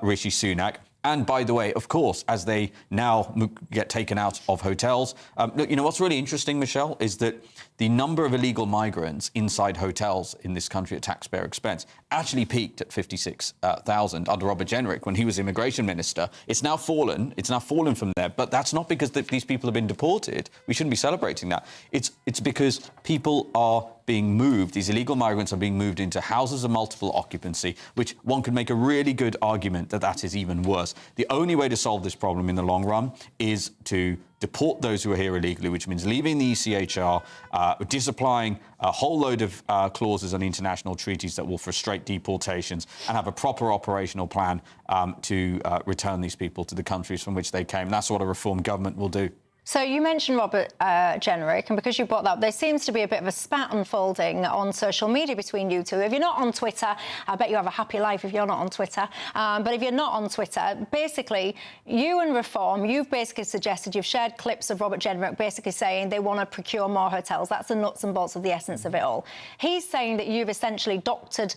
Rishi Sunak. And by the way, of course, as they now get taken out of hotels, look, you know, what's really interesting, Michelle, is that the number of illegal migrants inside hotels in this country at taxpayer expense actually peaked at 56,000 under Robert Jenrick when he was immigration minister. It's now fallen. It's now fallen from there. But that's not because these people have been deported. We shouldn't be celebrating that. It's because people are being moved. These illegal migrants are being moved into houses of multiple occupancy, which one could make a really good argument that that is even worse. The only way to solve this problem in the long run is to deport those who are here illegally, which means leaving the ECHR, disapplying a whole load of clauses on international treaties that will frustrate deportations, and have a proper operational plan to return these people to the countries from which they came. That's what a reform government will do.
So you mentioned Robert Jenrick, and because you brought that up, there seems to be a bit of a spat unfolding on social media between you two. If you're not on Twitter, I bet you have a happy life if you're not on Twitter. But if you're not on Twitter, basically, you and Reform, you've basically suggested, you've shared clips of Robert Jenrick basically saying they want to procure more hotels. That's the nuts and bolts of the essence of it all. He's saying that you've essentially doctored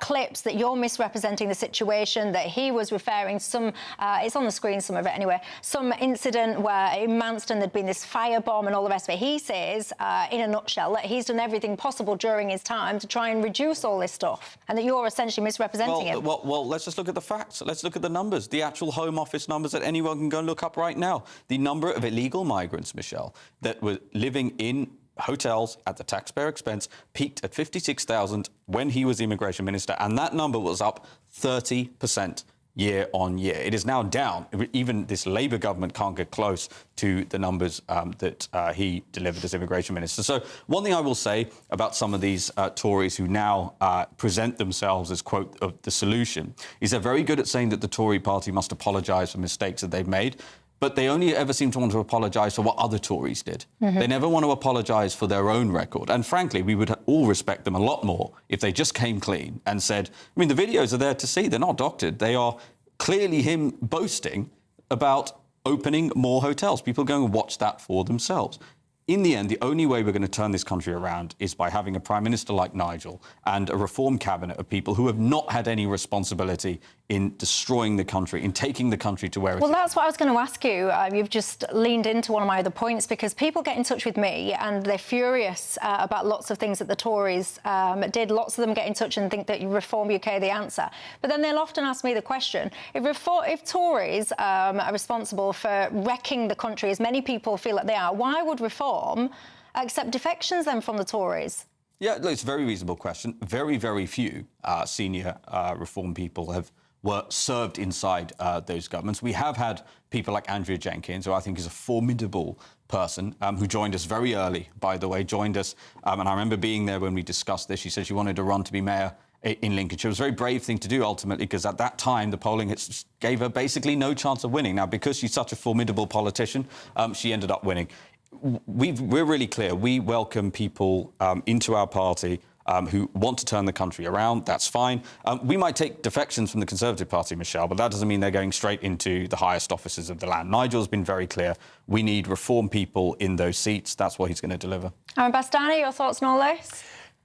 clips, that you're misrepresenting the situation, that he was referring to some, it's on the screen, some of it anyway, some incident where in Manston there'd been this firebomb and all the rest of it. He says, in a nutshell, that he's done everything possible during his time to try and reduce all this stuff, and that you're essentially misrepresenting him.
Well, let's just look at the facts. Let's look at the numbers, the actual Home Office numbers that anyone can go and look up right now. The number of illegal migrants, Michelle, that were living in hotels at the taxpayer expense peaked at 56,000 when he was the immigration minister, and that number was up 30% year on year. It is now down. Even this Labour government can't get close to the numbers that he delivered as immigration minister. So one thing I will say about some of these Tories who now present themselves as, quote, of the solution, is they're very good at saying that the Tory party must apologise for mistakes that they've made. But they only ever seem to want to apologise for what other Tories did. They never want to apologise for their own record. And frankly, we would all respect them a lot more if they just came clean and said, I mean, the videos are there to see. They're not doctored. They are clearly him boasting about opening more hotels. People go and watch that for themselves. in the end, the only way we're going to turn this country around is by having a Prime Minister like Nigel and a reform cabinet of people who have not had any responsibility in destroying the country, in taking the country to where it is.
Well, that's what I was going to ask you. You've just leaned into one of my other points, because people get in touch with me and they're furious about lots of things that the Tories did. Lots of them get in touch and think that you Reform UK are the answer. But then they'll often ask me the question, if Tories are responsible for wrecking the country, as many people feel that they are, why would Reform accept defections then from the Tories?
Yeah, look, it's a very reasonable question. Very, very few senior Reform people were served inside those governments. We have had people like Andrea Jenkins, who I think is a formidable person, who joined us very early, by the way, and I remember being there when we discussed this. She said she wanted to run to be mayor in Lincolnshire. It was a very brave thing to do, ultimately, because at that time, the polling gave her basically no chance of winning. Now, because she's such a formidable politician, she ended up winning. We're really clear. We welcome people into our party who want to turn the country around. That's fine. We might take defections from the Conservative Party, Michelle, but that doesn't mean they're going straight into the highest offices of the land. Nigel's been very clear. We need reform people in those seats. That's what he's going to deliver.
Bastani, your thoughts on all this?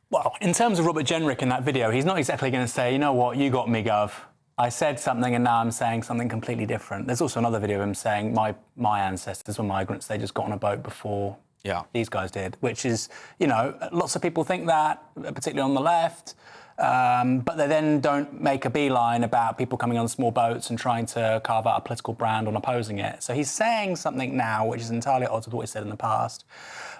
Well, in terms of Robert Jenrick in that video, he's not exactly going to say, you know what, you got me, Gov. I said something and now I'm saying something completely different. There's also another video of him saying my ancestors were migrants. They just got on a boat before these guys did, which is, you know, lots of people think that, particularly on the left, but they then don't make a beeline about people coming on small boats and trying to carve out a political brand on opposing it. So he's saying something now which is entirely at odds with what he said in the past.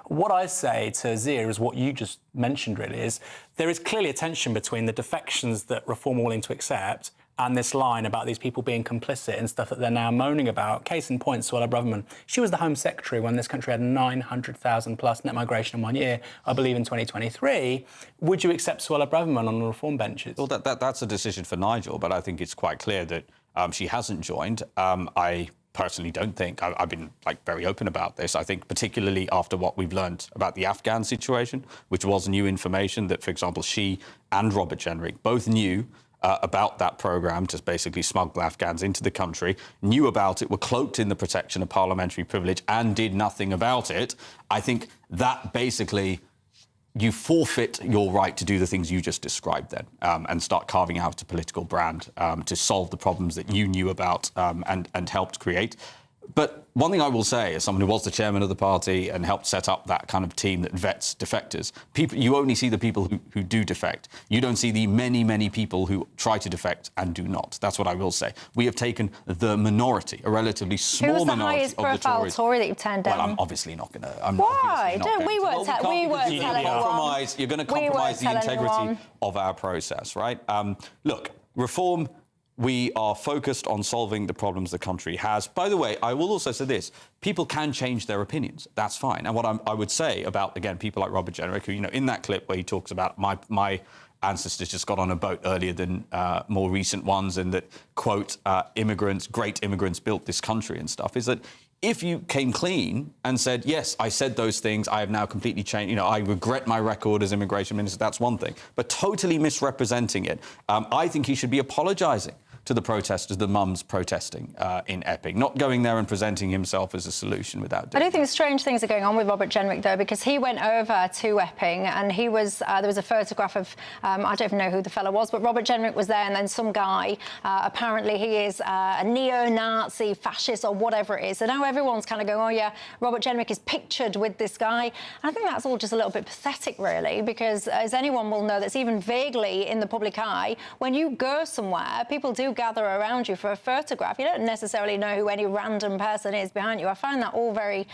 What I say to Zia is what you just mentioned, really, is there is clearly a tension between the defections that Reform are willing to accept and this line about these people being complicit in stuff that they're now moaning about. Case in point, Suella Braverman. She was the Home Secretary when this country had 900,000 plus net migration in 1 year, I believe in 2023. Would you accept Suella Braverman on the Reform benches?
Well, that's a decision for Nigel, but I think it's quite clear that she hasn't joined. I personally don't think, I've been very open about this, I think particularly after what we've learned about the Afghan situation, which was new information that, for example, she and Robert Jenrick both knew about that programme to basically smuggle Afghans into the country, knew about it, were cloaked in the protection of parliamentary privilege and did nothing about it. I think that basically you forfeit your right to do the things you just described then and start carving out a political brand to solve the problems that you knew about and helped create. But one thing I will say, as someone who was the chairman of the party and helped set up that kind of team that vets defectors, you only see the people who do defect. You don't see the many, many people who try to defect and do not. That's what I will say. We have taken the minority, a relatively small minority of the Tories.
Who was the highest profile Tory that you've turned down?
Well, I'm obviously not going to.
Why? We weren't telling anyone.
You're going to compromise the integrity of our process, right? Look, Reform. We are focused on solving the problems the country has. By the way, I will also say this. People can change their opinions. That's fine. And what I would say about, again, people like Robert Jenrick, who, in that clip where he talks about my ancestors just got on a boat earlier than more recent ones and that, quote, great immigrants built this country and stuff, is that if you came clean and said, yes, I said those things, I have now completely changed, I regret my record as immigration minister, that's one thing. But totally misrepresenting it, I think he should be apologising to the protesters, the mums protesting in Epping, not going there and presenting himself as a solution without doing
I do think strange things are going on with Robert Jenrick, though, because he went over to Epping and he was, there was a photograph of, I don't even know who the fellow was, but Robert Jenrick was there and then some guy, apparently he is a neo-Nazi, fascist or whatever it is. So now everyone's kind of going, oh yeah, Robert Jenrick is pictured with this guy. And I think that's all just a little bit pathetic, really, because as anyone will know that's even vaguely in the public eye, when you go somewhere, people do gather around you for a photograph. You don't necessarily know who any random person is behind you. I find that all very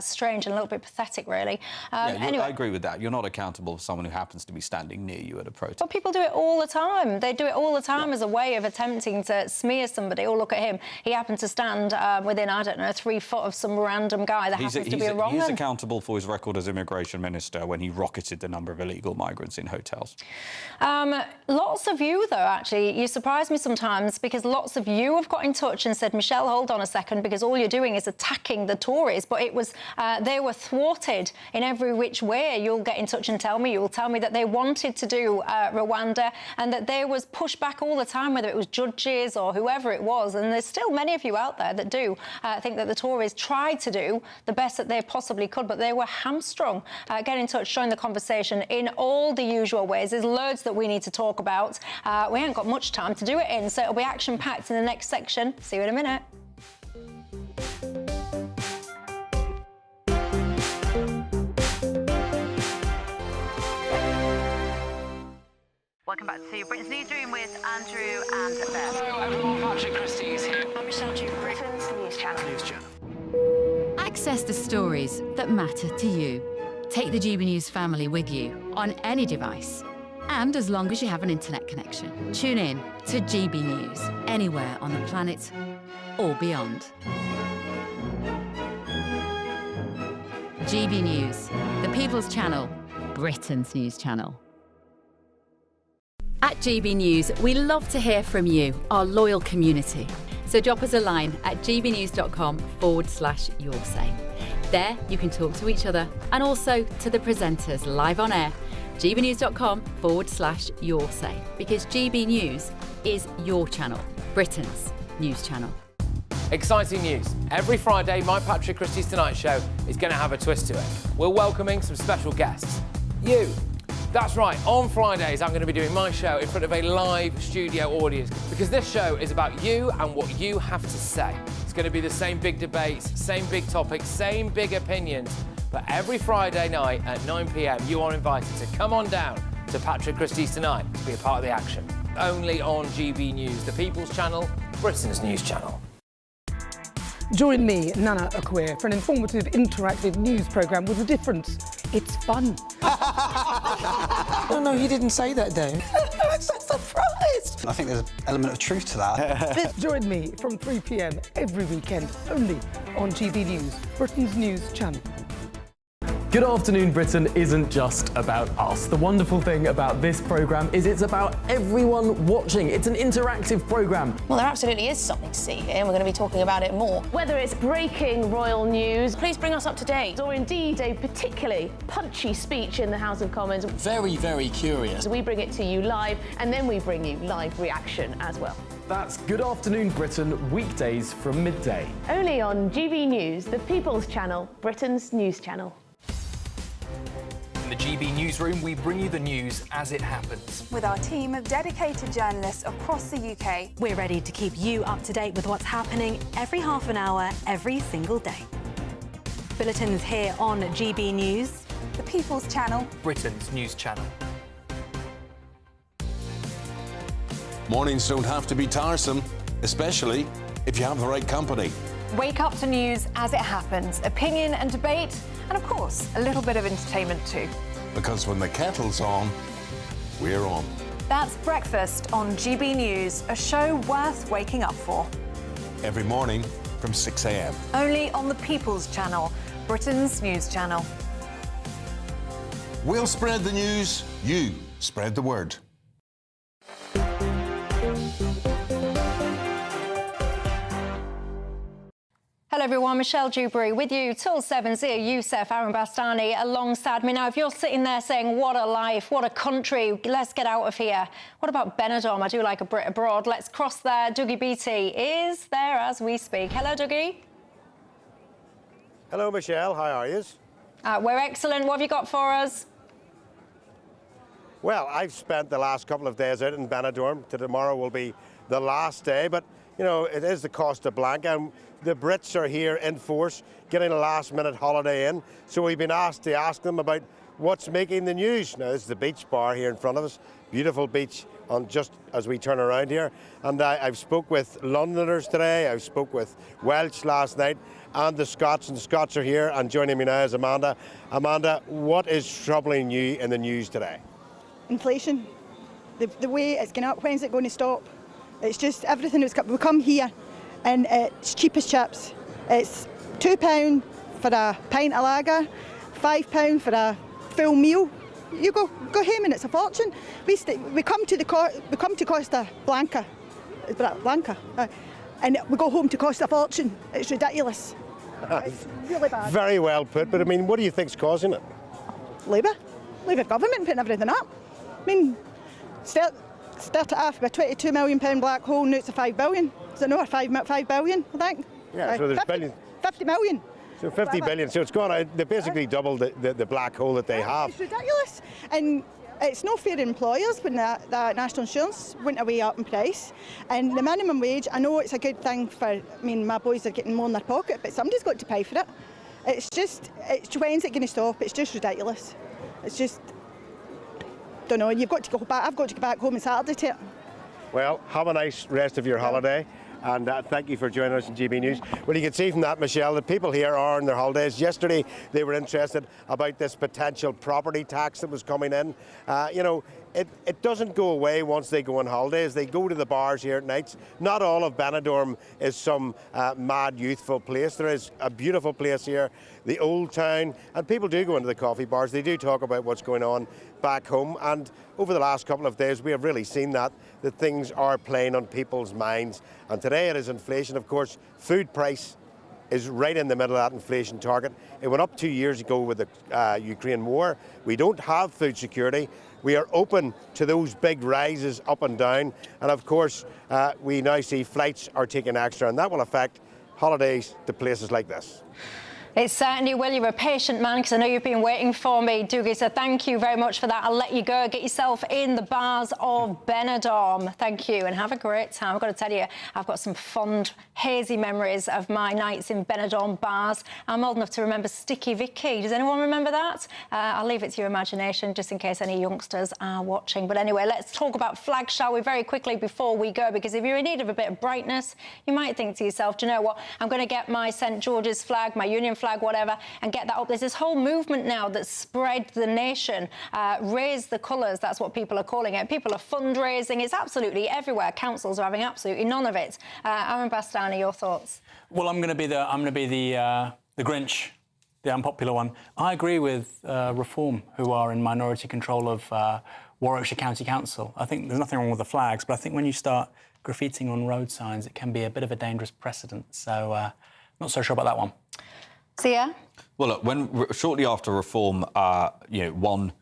strange and a little bit pathetic, really. Anyway.
I agree with that. You're not accountable for someone who happens to be standing near you at a protest.
But people do it all the time. They do it all the time as a way of attempting to smear somebody. Oh, look at him. He happened to stand within, I don't know, 3 foot of some random guy that happens to be a wrong one.
He's accountable for his record as immigration minister when he rocketed the number of illegal migrants in hotels.
Lots of you, though, actually. You surprise me sometimes programmes because lots of you have got in touch and said, Michelle, hold on a second, because all you're doing is attacking the Tories. But it was they were thwarted in every which way. You'll get in touch and tell me. You'll tell me that they wanted to do Rwanda and that there was pushback all the time, whether it was judges or whoever it was. And there's still many of you out there that do think that the Tories tried to do the best that they possibly could, but they were hamstrung. Get in touch, join the conversation in all the usual ways. There's loads that we need to talk about. We ain't got much time to do it in, so it'll be action-packed in the next section. See you in a minute.
Welcome back to Britain's Newsroom with Andrew and Beth.
Hello everyone, Patrick Christie is here.
I'm Michelle Dewberry, Britain's News Channel.
Access the stories that matter to you. Take the GB News family with you on any device. And as long as you have an internet connection, tune in to GB News anywhere on the planet or beyond. GB News, the People's Channel, Britain's news channel. At GB News, we love to hear from you, our loyal community. So drop us a line at gbnews.com/yoursay. There you can talk to each other and also to the presenters live on air. gbnews.com/yoursay, because GB News is your channel, Britain's news channel.
Exciting news. Every Friday, my Patrick Christie's Tonight Show is going to have a twist to it. We're welcoming some special guests. You. That's right, on Fridays I'm going to be doing my show in front of a live studio audience, because this show is about you and what you have to say. It's going to be the same big debates, same big topics, same big opinions, but every Friday night at 9 p.m. you are invited to come on down to Patrick Christie's Tonight to be a part of the action. Only on GB News, the People's Channel, Britain's news channel.
Join me, Nana Okoye, for an informative, interactive news programme with a difference. It's fun.
No, he didn't say that, though.
I'm so surprised.
I think there's an element of truth to that.
Join me from 3 p.m. every weekend, only on GB News, Britain's news channel.
Good Afternoon Britain isn't just about us. The wonderful thing about this programme is it's about everyone watching. It's an interactive programme.
Well, there absolutely is something to see here, and we're going to be talking about it more.
Whether it's breaking royal news, please bring us up to date, or indeed a particularly punchy speech in the House of Commons.
Very, very curious.
We bring it to you live, and then we bring you live reaction as well.
That's Good Afternoon Britain, weekdays from midday.
Only on GB News, the People's Channel, Britain's news channel.
In the GB Newsroom, we bring you the news as it happens.
With our team of dedicated journalists across the UK, we're ready to keep you up to date with what's happening every half an hour, every single day. Bulletins here on GB News, the People's Channel,
Britain's news channel.
Mornings don't have to be tiresome, especially if you have the right company.
Wake up to news as it happens, opinion and debate, and of course, a little bit of entertainment too.
Because when the kettle's on, we're on.
That's Breakfast on GB News, a show worth waking up for.
Every morning from 6 a.m.
Only on the People's Channel, Britain's news channel.
We'll spread the news, you spread the word.
Hello everyone, Michelle Dewberry with you till 7. Zia Youssef, Aaron Bastani alongside me. Now, if you're sitting there saying, what a life, what a country, let's get out of here. What about Benidorm? I do like a Brit abroad. Let's cross there. Dougie Beattie is there as we speak. Hello, Dougie.
Hello, Michelle. How are you?
We're excellent. What have you got for us?
Well, I've spent the last couple of days out in Benidorm. Tomorrow will be the last day, but, you know, it is the Costa Blanca, and the Brits are here in force, getting a last-minute holiday in. So we've been asked to ask them about what's making the news. Now, this is the beach bar here in front of us. Beautiful beach on just as we turn around here. And I've spoke with Londoners today. I've spoke with Welsh last night, and the Scots. And the Scots are here. And joining me now is Amanda. Amanda, what is troubling you in the news today?
Inflation. The way it's going up, when's it going to stop? It's just everything that's we come here and it's cheap as chips. It's £2 for a pint of lager, £5 for a full meal. You go home and it's a fortune. We come to Costa Blanca Blanca. And we go home to cost a fortune. It's ridiculous. It's really bad.
Very well put, but I mean, what do you think's causing it?
Labour government putting everything up. I mean, start it off with a £22 million black hole, now it's a $5 billion. Is it not 5 billion, I think?
Yeah, so there's
50 million.
So 50 billion, so it's gone out, they basically doubled the black hole that they have.
It's ridiculous. And it's no fair to employers when the national insurance went away up in price. And the minimum wage, I know it's a good thing for, I mean, my boys are getting more in their pocket, but somebody's got to pay for it. It's when's it going to stop? It's just ridiculous. It's just, don't know, you've got to go back, I've got to go back home on Saturday to it.
Well, have a nice rest of your holiday. And thank you for joining us in GB News. Well, you can see from that, Michelle, that people here are on their holidays. Yesterday, they were interested about this potential property tax that was coming in. You know, it doesn't go away once they go on holidays. They go to the bars here at nights. Not all of Benidorm is some mad, youthful place. There is a beautiful place here, the old town, and people do go into the coffee bars. They do talk about what's going on back home. And over the last couple of days, we have really seen that things are playing on people's minds. And today it is inflation. Of course, food price is right in the middle of that inflation target. It went up 2 years ago with the Ukraine war. We don't have food security. We are open to those big rises up and down. And of course, we now see flights are taking extra, and that will affect holidays to places like this.
It certainly will. You're a patient man, because I know you've been waiting for me, Dougie, so thank you very much for that. I'll let you go. Get yourself in the bars of Benidorm. Thank you, and have a great time. I've got to tell you, I've got some fond, hazy memories of my nights in Benidorm bars. I'm old enough to remember Sticky Vicky. Does anyone remember that? I'll leave it to your imagination, just in case any youngsters are watching. But anyway, let's talk about flags, shall we, very quickly before we go, because if you're in need of a bit of brightness, you might think to yourself, do you know what? I'm going to get my St George's flag, my Union flag, whatever, and get that up. There's this whole movement now that's spread the nation. Raise the colours, that's what people are calling it. People are fundraising. It's absolutely everywhere. Councils are having absolutely none of it. Aaron Bastani, your thoughts?
Well, I'm going to be the Grinch, the unpopular one. I agree with Reform, who are in minority control of Warwickshire County Council. I think there's nothing wrong with the flags, but I think when you start graffitiing on road signs, it can be a bit of a dangerous precedent. So, not so sure about that one.
Sia?
Well, look, shortly after Reform, won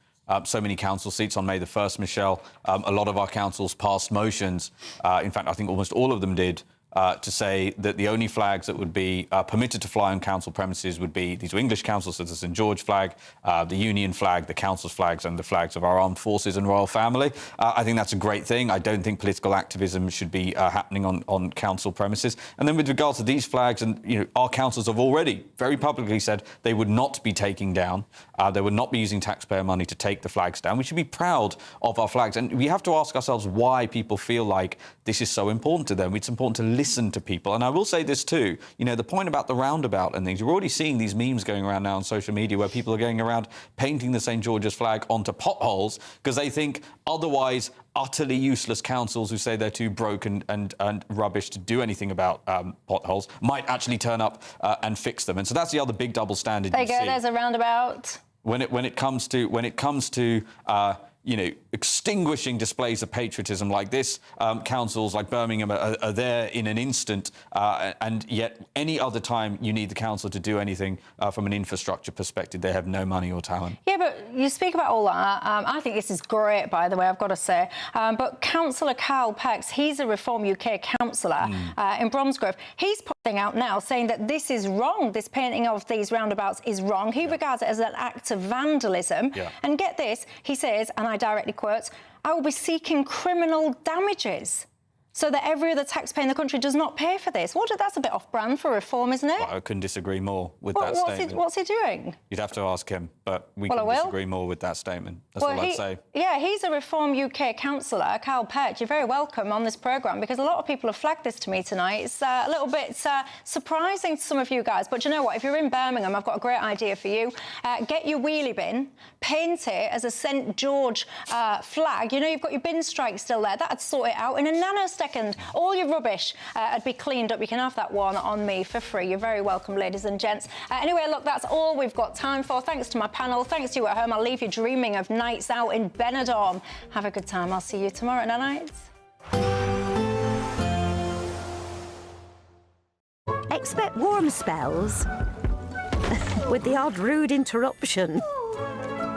so many council seats on May the 1st, Michelle, a lot of our councils passed motions. In fact, I think almost all of them did. To say that the only flags that would be permitted to fly on council premises would be, these were English councils, so the St George flag, the Union flag, the council's flags and the flags of our armed forces and royal family. I think that's a great thing. I don't think political activism should be happening on council premises. And then with regards to these flags, and our councils have already very publicly said they would not be taking down, they would not be using taxpayer money to take the flags down. We should be proud of our flags. And we have to ask ourselves why people feel like this is so important to them. It's important to listen to people. And I will say this too, the point about the roundabout and things, you're already seeing these memes going around now on social media where people are going around painting the St George's flag onto potholes because they think otherwise utterly useless councils who say they're too broke and rubbish to do anything about potholes might actually turn up and fix them. And so that's the other big double standard
There you go, there's a roundabout.
When it comes to extinguishing displays of patriotism like this, councils like Birmingham are there in an instant, and yet any other time you need the council to do anything from an infrastructure perspective, they have no money or talent.
Yeah, but you speak about all that. I think this is great, by the way, I've got to say. But Councillor Carl Pex, he's a Reform UK councillor in Bromsgrove. He's putting out now saying that this is wrong. This painting of these roundabouts is wrong. He regards it as an act of vandalism. Yeah. And get this, he says, and I directly quote, "I will be seeking criminal damages so that every other taxpayer in the country does not pay for this." That's a bit off-brand for Reform, isn't it?
Well, I couldn't disagree more with that statement.
What's he doing?
You'd have to ask him, but we can disagree more with that statement. That's all I'd say.
Yeah, he's a Reform UK councillor, Carl Peck. You're very welcome on this programme, because a lot of people have flagged this to me tonight. It's a little bit surprising to some of you guys, but you know what? If you're in Birmingham, I've got a great idea for you. Get your wheelie bin, paint it as a St George flag. You've got your bin strike still there. That'd sort it out in a nanosecond. All your rubbish would be cleaned up. You can have that one on me for free. You're very welcome, ladies and gents. Anyway, look, that's all we've got time for. Thanks to my panel. Thanks to you at home. I'll leave you dreaming of nights out in Benidorm. Have a good time. I'll see you tomorrow night.
expect warm spells with the odd rude interruption.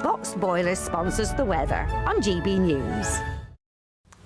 Boxed Boiler sponsors the weather on GB News.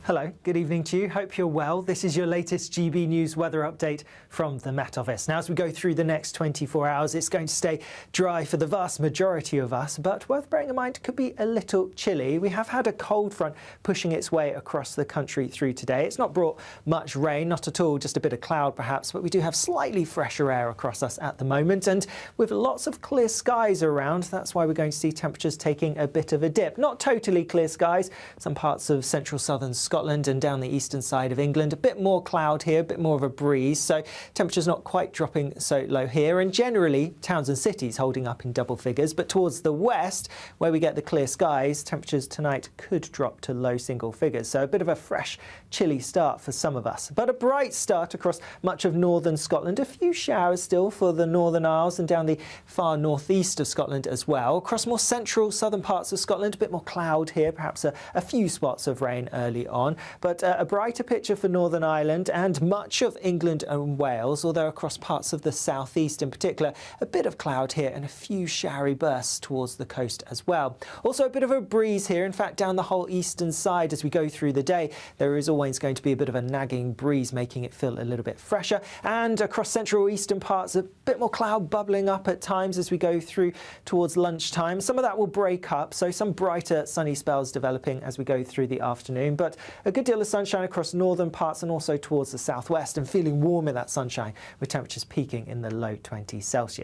Hello, good evening to you. Hope you're well. This is your latest GB News weather update from the Met Office. Now, as we go through the next 24 hours, it's going to stay dry for the vast majority of us, but worth bearing in mind, it could be a little chilly. We have had a cold front pushing its way across the country through today. It's not brought much rain, not at all, just a bit of cloud perhaps, but we do have slightly fresher air across us at the moment, and with lots of clear skies around, that's why we're going to see temperatures taking a bit of a dip. Not totally clear skies, some parts of central southern Scotland and down the eastern side of England. A bit more cloud here, a bit more of a breeze, so temperatures not quite dropping so low here, and generally towns and cities holding up in double figures, but towards the west, where we get the clear skies, temperatures tonight could drop to low single figures, so a bit of a fresh, chilly start for some of us. But a bright start across much of northern Scotland. A few showers still for the Northern Isles and down the far northeast of Scotland as well. Across more central southern parts of Scotland, a bit more cloud here, perhaps a few spots of rain early on. But a brighter picture for Northern Ireland and much of England and Wales, although across parts of the southeast in particular, a bit of cloud here and a few showery bursts towards the coast as well. Also a bit of a breeze here, in fact down the whole eastern side as we go through the day. There is always going to be a bit of a nagging breeze making it feel a little bit fresher, and across central eastern parts a bit more cloud bubbling up at times as we go through towards lunchtime. Some of that will break up, so some brighter sunny spells developing as we go through the afternoon, but a good deal of sunshine across northern parts and also towards the southwest, and feeling warm in that sunshine with temperatures peaking in the low 20s Celsius.